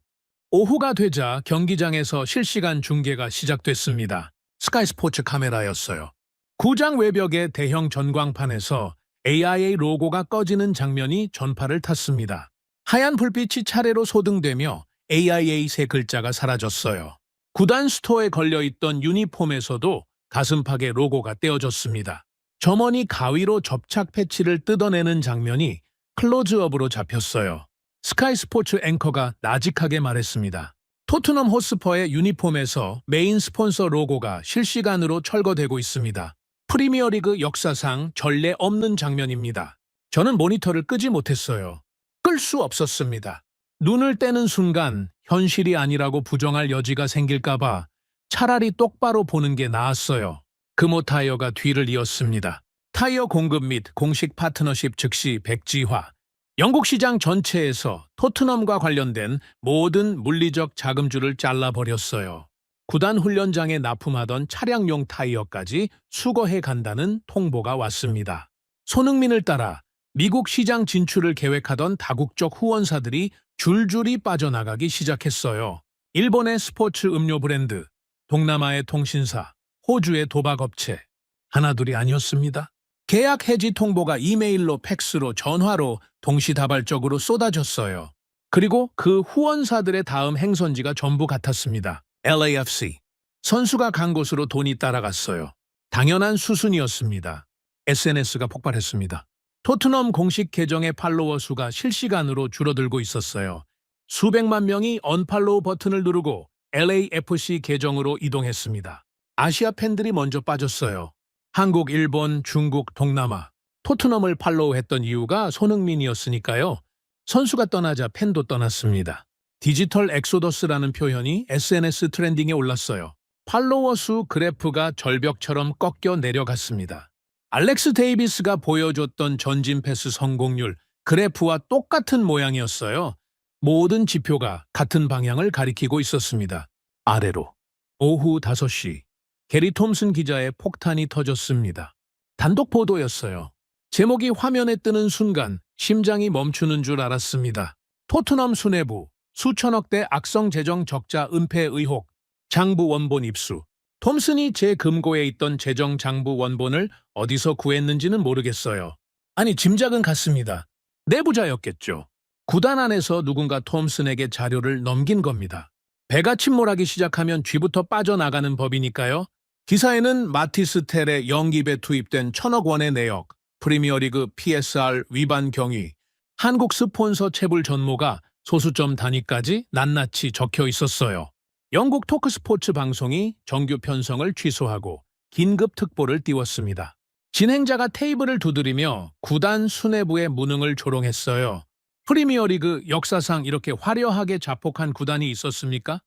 A: 오후가 되자 경기장에서 실시간 중계가 시작됐습니다. 스카이스포츠 카메라였어요. 구장 외벽의 대형 전광판에서 AIA 로고가 꺼지는 장면이 전파를 탔습니다. 하얀 불빛이 차례로 소등되며 AIA 세 글자가 사라졌어요. 구단 스토어에 걸려있던 유니폼에서도 가슴팍에 로고가 떼어졌습니다. 점원이 가위로 접착 패치를 뜯어내는 장면이 클로즈업으로 잡혔어요. 스카이 스포츠 앵커가 나직하게 말했습니다. 토트넘 호스퍼의 유니폼에서 메인 스폰서 로고가 실시간으로 철거되고 있습니다. 프리미어리그 역사상 전례 없는 장면입니다. 저는 모니터를 끄지 못했어요. 끌 수 없었습니다. 눈을 떼는 순간 현실이 아니라고 부정할 여지가 생길까봐 차라리 똑바로 보는 게 나았어요. 금호 타이어가 뒤를 이었습니다. 타이어 공급 및 공식 파트너십 즉시 백지화. 영국 시장 전체에서 토트넘과 관련된 모든 물리적 자금줄을 잘라버렸어요. 구단 훈련장에 납품하던 차량용 타이어까지 수거해 간다는 통보가 왔습니다. 손흥민을 따라 미국 시장 진출을 계획하던 다국적 후원사들이 줄줄이 빠져나가기 시작했어요. 일본의 스포츠 음료 브랜드, 동남아의 통신사, 호주의 도박업체. 하나둘이 아니었습니다. 계약 해지 통보가 이메일로 팩스로 전화로 동시다발적으로 쏟아졌어요. 그리고 그 후원사들의 다음 행선지가 전부 같았습니다. LAFC. 선수가 간 곳으로 돈이 따라갔어요. 당연한 수순이었습니다. SNS가 폭발했습니다. 토트넘 공식 계정의 팔로워 수가 실시간으로 줄어들고 있었어요. 수백만 명이 언팔로우 버튼을 누르고 LAFC 계정으로 이동했습니다. 아시아 팬들이 먼저 빠졌어요. 한국, 일본, 중국, 동남아. 토트넘을 팔로우했던 이유가 손흥민이었으니까요. 선수가 떠나자 팬도 떠났습니다. 디지털 엑소더스라는 표현이 SNS 트렌딩에 올랐어요. 팔로워 수 그래프가 절벽처럼 꺾여 내려갔습니다. 알렉스 데이비스가 보여줬던 전진 패스 성공률 그래프와 똑같은 모양이었어요. 모든 지표가 같은 방향을 가리키고 있었습니다. 아래로. 오후 5시. 게리 톰슨 기자의 폭탄이 터졌습니다. 단독 보도였어요. 제목이 화면에 뜨는 순간 심장이 멈추는 줄 알았습니다. 토트넘 수뇌부, 수천억대 악성 재정 적자 은폐 의혹, 장부 원본 입수. 톰슨이 제 금고에 있던 재정 장부 원본을 어디서 구했는지는 모르겠어요. 아니, 짐작은 같습니다. 내부자였겠죠. 구단 안에서 누군가 톰슨에게 자료를 넘긴 겁니다. 배가 침몰하기 시작하면 쥐부터 빠져나가는 법이니까요. 기사에는 마티스 텔의 영입에 투입된 1,000억 원의 내역, 프리미어리그 PSR 위반 경위, 한국 스폰서 체불 전모가 소수점 단위까지 낱낱이 적혀 있었어요. 영국 토크스포츠 방송이 정규 편성을 취소하고 긴급 특보를 띄웠습니다. 진행자가 테이블을 두드리며 구단 수뇌부의 무능을 조롱했어요. 프리미어리그 역사상 이렇게 화려하게 자폭한 구단이 있었습니까?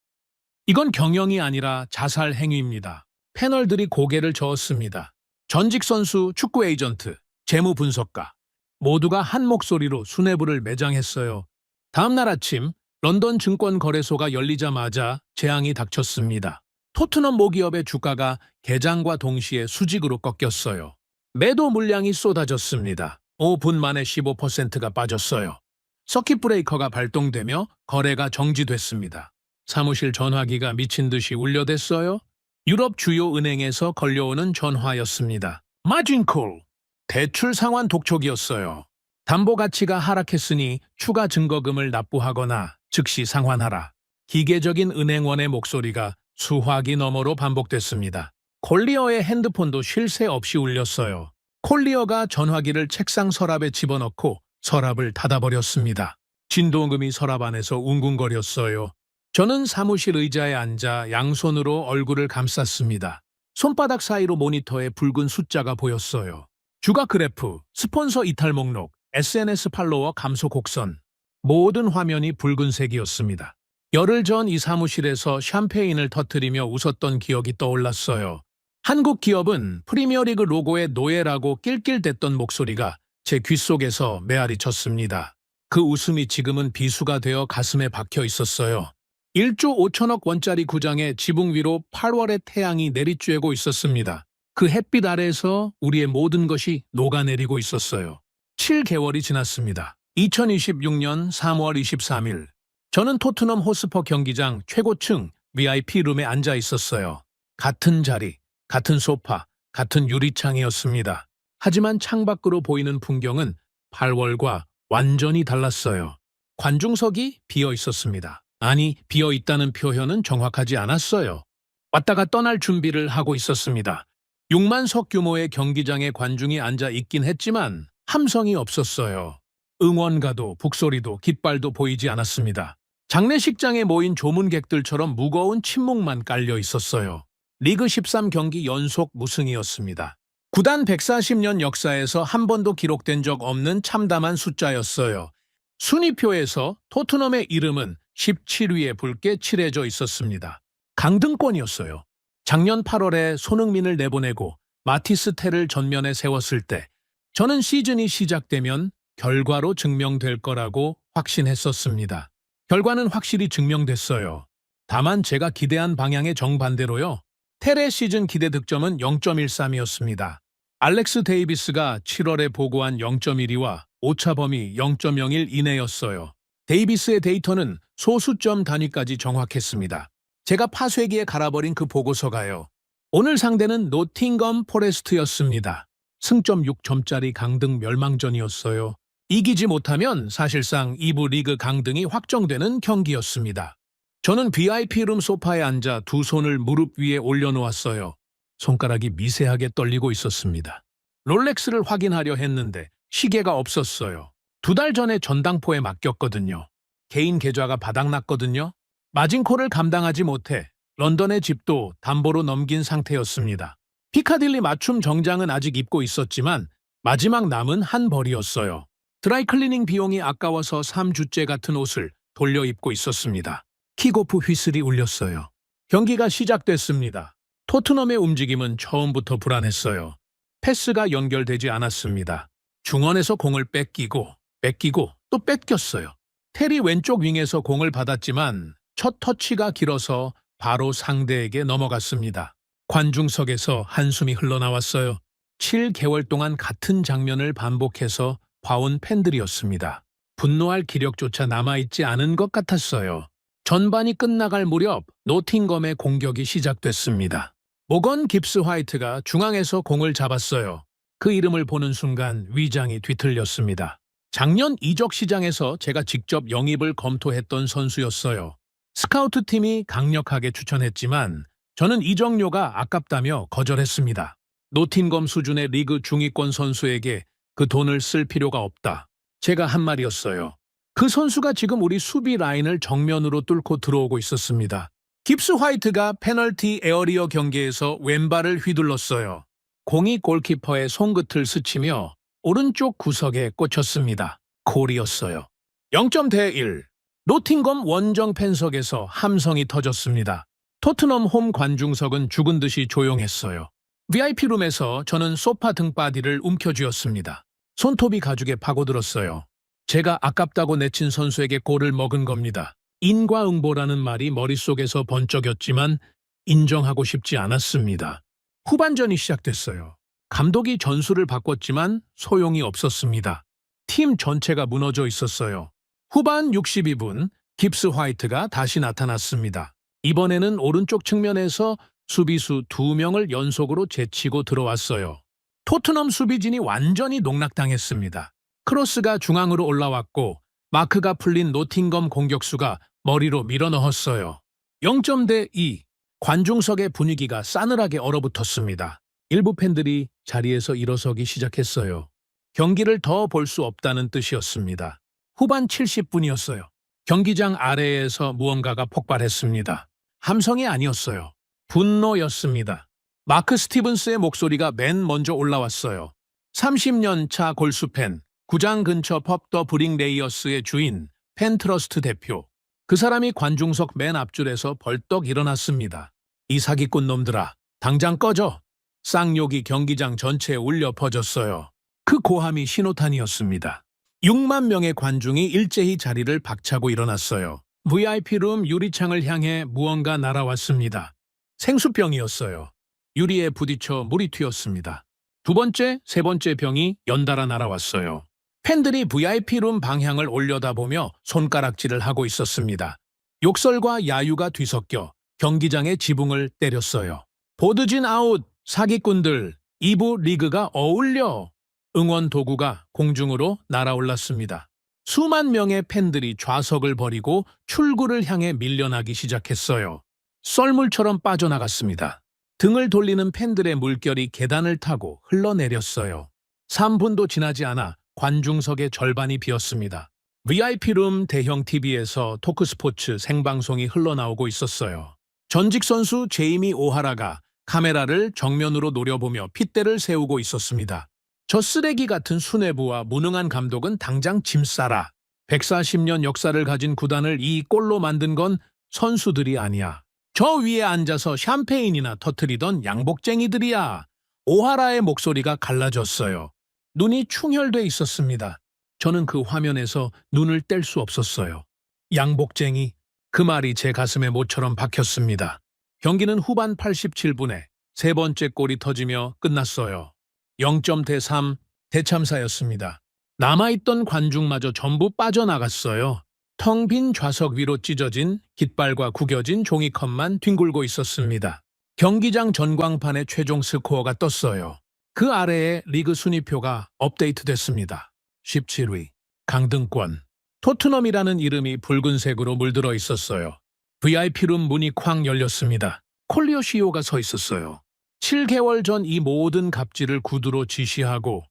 A: 이건 경영이 아니라 자살 행위입니다. 패널들이 고개를 저었습니다. 전직 선수, 축구 에이전트, 재무 분석가 모두가 한 목소리로 수뇌부를 매장했어요. 다음 날 아침 런던 증권거래소가 열리자마자 재앙이 닥쳤습니다. 토트넘 모기업의 주가가 개장과 동시에 수직으로 꺾였어요. 매도 물량이 쏟아졌습니다. 5분 만에 15%가 빠졌어요. 서킷 브레이커가 발동되며 거래가 정지됐습니다. 사무실 전화기가 미친 듯이 울려댔어요. 유럽 주요 은행에서 걸려오는 전화였습니다. 마진콜. 대출 상환 독촉이었어요. 담보 가치가 하락했으니 추가 증거금을 납부하거나 즉시 상환하라. 기계적인 은행원의 목소리가 수화기 너머로 반복됐습니다. 콜리어의 핸드폰도 쉴 새 없이 울렸어요. 콜리어가 전화기를 책상 서랍에 집어넣고 서랍을 닫아버렸습니다. 진동음이 서랍 안에서 웅궁거렸어요. 저는 사무실 의자에 앉아 양손으로 얼굴을 감쌌습니다. 손바닥 사이로 모니터에 붉은 숫자가 보였어요. 주가 그래프, 스폰서 이탈 목록, SNS 팔로워 감소 곡선. 모든 화면이 붉은색이었습니다. 열흘 전 이 사무실에서 샴페인을 터뜨리며 웃었던 기억이 떠올랐어요. 한국 기업은 프리미어리그 로고의 노예라고 낄낄댔던 목소리가 제 귓속에서 메아리 쳤습니다. 그 웃음이 지금은 비수가 되어 가슴에 박혀 있었어요. 1조 5천억 원짜리 구장의 지붕 위로 8월의 태양이 내리쬐고 있었습니다. 그 햇빛 아래에서 우리의 모든 것이 녹아내리고 있었어요. 7개월이 지났습니다. 2026년 3월 23일. 저는 토트넘 호스퍼 경기장 최고층 VIP 룸에 앉아 있었어요. 같은 자리, 같은 소파, 같은 유리창이었습니다. 하지만 창밖으로 보이는 풍경은 8월과 완전히 달랐어요. 관중석이 비어 있었습니다. 아니, 비어 있다는 표현은 정확하지 않았어요. 왔다가 떠날 준비를 하고 있었습니다. 6만 석 규모의 경기장에 관중이 앉아 있긴 했지만 함성이 없었어요. 응원가도 북소리도 깃발도 보이지 않았습니다. 장례식장에 모인 조문객들처럼 무거운 침묵만 깔려 있었어요. 리그 13 경기 연속 무승이었습니다. 구단 140년 역사에서 한 번도 기록된 적 없는 참담한 숫자였어요. 순위표에서 토트넘의 이름은 17위에 붉게 칠해져 있었습니다. 강등권이었어요. 작년 8월에 손흥민을 내보내고 마티스 텔을 전면에 세웠을 때 저는 시즌이 시작되면 결과로 증명될 거라고 확신했었습니다. 결과는 확실히 증명됐어요. 다만 제가 기대한 방향의 정반대로요. 텔의 시즌 기대 득점은 0.13이었습니다. 알렉스 데이비스가 7월에 보고한 0.12와 오차 범위 0.01 이내였어요. 데이비스의 데이터는 소수점 단위까지 정확했습니다. 제가 파쇄기에 갈아버린 그 보고서가요. 오늘 상대는 노팅엄 포레스트였습니다. 승점 6점짜리 강등 멸망전이었어요. 이기지 못하면 사실상 2부 리그 강등이 확정되는 경기였습니다. 저는 VIP룸 소파에 앉아 두 손을 무릎 위에 올려놓았어요. 손가락이 미세하게 떨리고 있었습니다. 롤렉스를 확인하려 했는데 시계가 없었어요. 2달 전에 전당포에 맡겼거든요. 개인 계좌가 바닥났거든요. 마진콜을 감당하지 못해 런던의 집도 담보로 넘긴 상태였습니다. 피카딜리 맞춤 정장은 아직 입고 있었지만 마지막 남은 한 벌이었어요. 드라이클리닝 비용이 아까워서 3주째 같은 옷을 돌려 입고 있었습니다. 킥오프 휘슬이 울렸어요. 경기가 시작됐습니다. 토트넘의 움직임은 처음부터 불안했어요. 패스가 연결되지 않았습니다. 중원에서 공을 뺏기고 또 뺏겼어요. 테리 왼쪽 윙에서 공을 받았지만 첫 터치가 길어서 바로 상대에게 넘어갔습니다. 관중석에서 한숨이 흘러나왔어요. 7개월 동안 같은 장면을 반복해서 봐온 팬들이었습니다. 분노할 기력조차 남아있지 않은 것 같았어요. 전반이 끝나갈 무렵 노팅엄의 공격이 시작됐습니다. 모건 깁스 화이트가 중앙에서 공을 잡았어요. 그 이름을 보는 순간 위장이 뒤틀렸습니다. 작년 이적 시장에서 제가 직접 영입을 검토했던 선수였어요. 스카우트팀이 강력하게 추천했지만 저는 이적료가 아깝다며 거절했습니다. 노팅엄 수준의 리그 중위권 선수에게 그 돈을 쓸 필요가 없다. 제가 한 말이었어요. 그 선수가 지금 우리 수비 라인을 정면으로 뚫고 들어오고 있었습니다. 깁스 화이트가 페널티 에어리어 경기에서 왼발을 휘둘렀어요. 공이 골키퍼의 손끝을 스치며 오른쪽 구석에 꽂혔습니다. 골이었어요. 0.1. 노팅엄 원정 팬석에서 함성이 터졌습니다. 토트넘 홈 관중석은 죽은 듯이 조용했어요. VIP룸에서 저는 소파 등바디를 움켜쥐었습니다. 손톱이 가죽에 파고들었어요. 제가 아깝다고 내친 선수에게 골을 먹은 겁니다. 인과응보라는 말이 머릿속에서 번쩍였지만 인정하고 싶지 않았습니다. 후반전이 시작됐어요. 감독이 전술을 바꿨지만 소용이 없었습니다. 팀 전체가 무너져 있었어요. 후반 62분 깁스 화이트가 다시 나타났습니다. 이번에는 오른쪽 측면에서 수비수 2명을 연속으로 제치고 들어왔어요. 토트넘 수비진이 완전히 농락당했습니다. 크로스가 중앙으로 올라왔고 마크가 풀린 노팅엄 공격수가 머리로 밀어넣었어요. 0.2. 관중석의 분위기가 싸늘하게 얼어붙었습니다. 일부 팬들이 자리에서 일어서기 시작했어요. 경기를 더 볼 수 없다는 뜻이었습니다. 후반 70분이었어요. 경기장 아래에서 무언가가 폭발했습니다. 함성이 아니었어요. 분노였습니다. 마크 스티븐스의 목소리가 맨 먼저 올라왔어요. 30년 차 골수팬, 구장 근처 펍 더 브링 레이어스의 주인, 팬트러스트 대표. 그 사람이 관중석 맨 앞줄에서 벌떡 일어났습니다. 이 사기꾼 놈들아, 당장 꺼져! 쌍욕이 경기장 전체에 울려 퍼졌어요. 그 고함이 신호탄이었습니다. 6만 명의 관중이 일제히 자리를 박차고 일어났어요. VIP룸 유리창을 향해 무언가 날아왔습니다. 생수병이었어요. 유리에 부딪혀 물이 튀었습니다. 두 번째, 세 번째 병이 연달아 날아왔어요. 팬들이 VIP룸 방향을 올려다보며 손가락질을 하고 있었습니다. 욕설과 야유가 뒤섞여 경기장의 지붕을 때렸어요. 보드진 아웃! 사기꾼들! 2부 리그가 어울려! 응원 도구가 공중으로 날아올랐습니다. 수만 명의 팬들이 좌석을 버리고 출구를 향해 밀려나기 시작했어요. 썰물처럼 빠져나갔습니다. 등을 돌리는 팬들의 물결이 계단을 타고 흘러내렸어요. 3분도 지나지 않아 관중석의 절반이 비었습니다. VIP룸 대형 TV에서 토크스포츠 생방송이 흘러나오고 있었어요. 전직 선수 제이미 오하라가 카메라를 정면으로 노려보며 핏대를 세우고 있었습니다. 저 쓰레기 같은 수뇌부와 무능한 감독은 당장 짐 싸라. 140년 역사를 가진 구단을 이 꼴로 만든 건 선수들이 아니야. 저 위에 앉아서 샴페인이나 터트리던 양복쟁이들이야. 오하라의 목소리가 갈라졌어요. 눈이 충혈돼 있었습니다. 저는 그 화면에서 눈을 뗄 수 없었어요. 양복쟁이. 그 말이 제 가슴에 못처럼 박혔습니다. 경기는 후반 87분에 세 번째 골이 터지며 끝났어요. 0대3 대참사였습니다. 남아있던 관중마저 전부 빠져나갔어요. 텅 빈 좌석 위로 찢어진 깃발과 구겨진 종이컵만 뒹굴고 있었습니다. 경기장 전광판에 최종 스코어가 떴어요. 그 아래에 리그 순위표가 업데이트됐습니다. 17위, 강등권. 토트넘이라는 이름이 붉은색으로 물들어 있었어요. VIP룸 문이 쾅 열렸습니다. 콜리오 CEO가 서 있었어요. 7개월 전 이 모든 갑질을 구두로 지시하고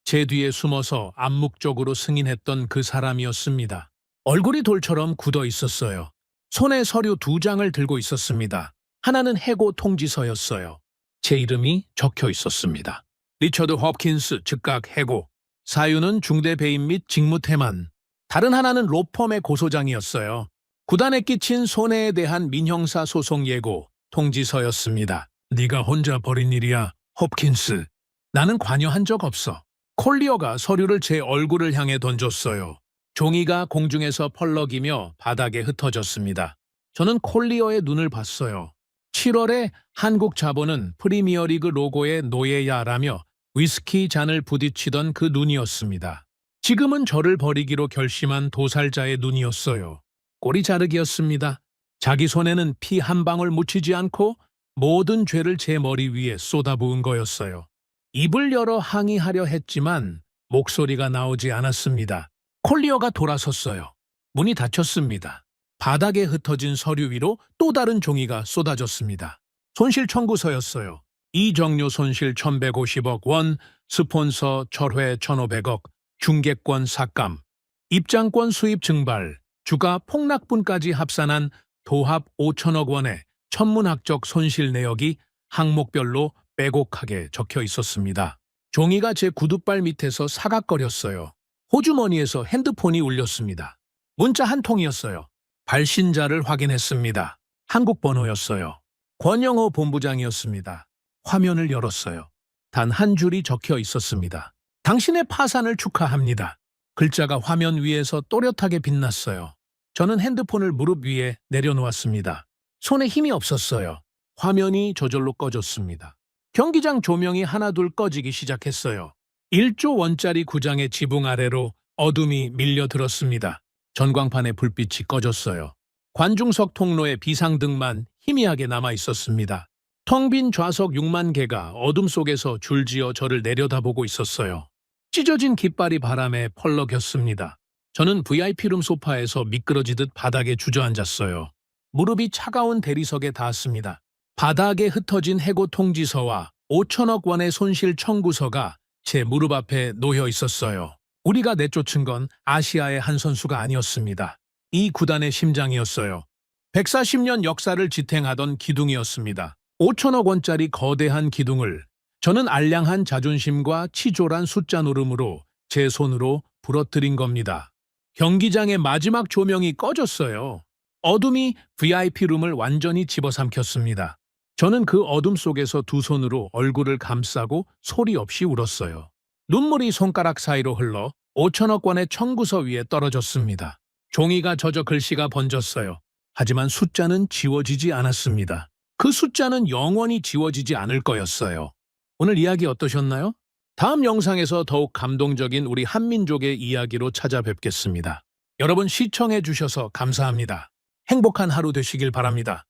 A: 제 뒤에 숨어서 암묵적으로 승인했던 그 사람이었습니다. 얼굴이 돌처럼 굳어 있었어요. 손에 서류 2장을 들고 있었습니다. 하나는 해고 통지서였어요. 제 이름이 적혀 있었습니다. 리처드 홉킨스 즉각 해고. 사유는 중대 배임 및 직무태만. 다른 하나는 로펌의 고소장이었어요. 구단에 끼친 손해에 대한 민형사 소송 예고 통지서였습니다. 네가 혼자 벌인 일이야, 홉킨스. 나는 관여한 적 없어. 콜리어가 서류를 제 얼굴을 향해 던졌어요. 종이가 공중에서 펄럭이며 바닥에 흩어졌습니다. 저는 콜리어의 눈을 봤어요. 7월에 한국 자본은 프리미어리그 로고의 노예야라며 위스키 잔을 부딪히던 그 눈이었습니다. 지금은 저를 버리기로 결심한 도살자의 눈이었어요. 꼬리 자르기였습니다. 자기 손에는 피 한 방울 묻히지 않고 모든 죄를 제 머리 위에 쏟아부은 거였어요. 입을 열어 항의하려 했지만 목소리가 나오지 않았습니다. 콜리어가 돌아섰어요. 문이 닫혔습니다. 바닥에 흩어진 서류 위로 또 다른 종이가 쏟아졌습니다. 손실 청구서였어요. 이정료 손실 1,150억 원, 스폰서 철회 1,500억, 중개권 삭감, 입장권 수입 증발, 주가 폭락분까지 합산한 도합 5천억 원의 천문학적 손실 내역이 항목별로 빼곡하게 적혀 있었습니다. 종이가 제 구두발 밑에서 사각거렸어요. 호주머니에서 핸드폰이 울렸습니다. 문자 한 통이었어요. 발신자를 확인했습니다. 한국 번호였어요. 권영호 본부장이었습니다. 화면을 열었어요. 단 한 줄이 적혀 있었습니다. 당신의 파산을 축하합니다. 글자가 화면 위에서 또렷하게 빛났어요. 저는 핸드폰을 무릎 위에 내려놓았습니다. 손에 힘이 없었어요. 화면이 저절로 꺼졌습니다. 경기장 조명이 하나둘 꺼지기 시작했어요. 1조 원짜리 구장의 지붕 아래로 어둠이 밀려들었습니다. 전광판의 불빛이 꺼졌어요. 관중석 통로에 비상등만 희미하게 남아 있었습니다. 텅 빈 좌석 6만 개가 어둠 속에서 줄지어 저를 내려다보고 있었어요. 찢어진 깃발이 바람에 펄럭였습니다. 저는 VIP룸 소파에서 미끄러지듯 바닥에 주저앉았어요. 무릎이 차가운 대리석에 닿았습니다. 바닥에 흩어진 해고 통지서와 5천억 원의 손실 청구서가 제 무릎 앞에 놓여 있었어요. 우리가 내쫓은 건 아시아의 한 선수가 아니었습니다. 이 구단의 심장이었어요. 140년 역사를 지탱하던 기둥이었습니다. 5천억 원짜리 거대한 기둥을 저는 알량한 자존심과 치졸한 숫자 노름으로 제 손으로 부러뜨린 겁니다. 경기장의 마지막 조명이 꺼졌어요. 어둠이 VIP룸을 완전히 집어삼켰습니다. 저는 그 어둠 속에서 두 손으로 얼굴을 감싸고 소리 없이 울었어요. 눈물이 손가락 사이로 흘러 5천억 원의 청구서 위에 떨어졌습니다. 종이가 젖어 글씨가 번졌어요. 하지만 숫자는 지워지지 않았습니다. 그 숫자는 영원히 지워지지 않을 거였어요. 오늘 이야기 어떠셨나요? 다음 영상에서 더욱 감동적인 우리 한민족의 이야기로 찾아뵙겠습니다. 여러분 시청해 주셔서 감사합니다. 행복한 하루 되시길 바랍니다.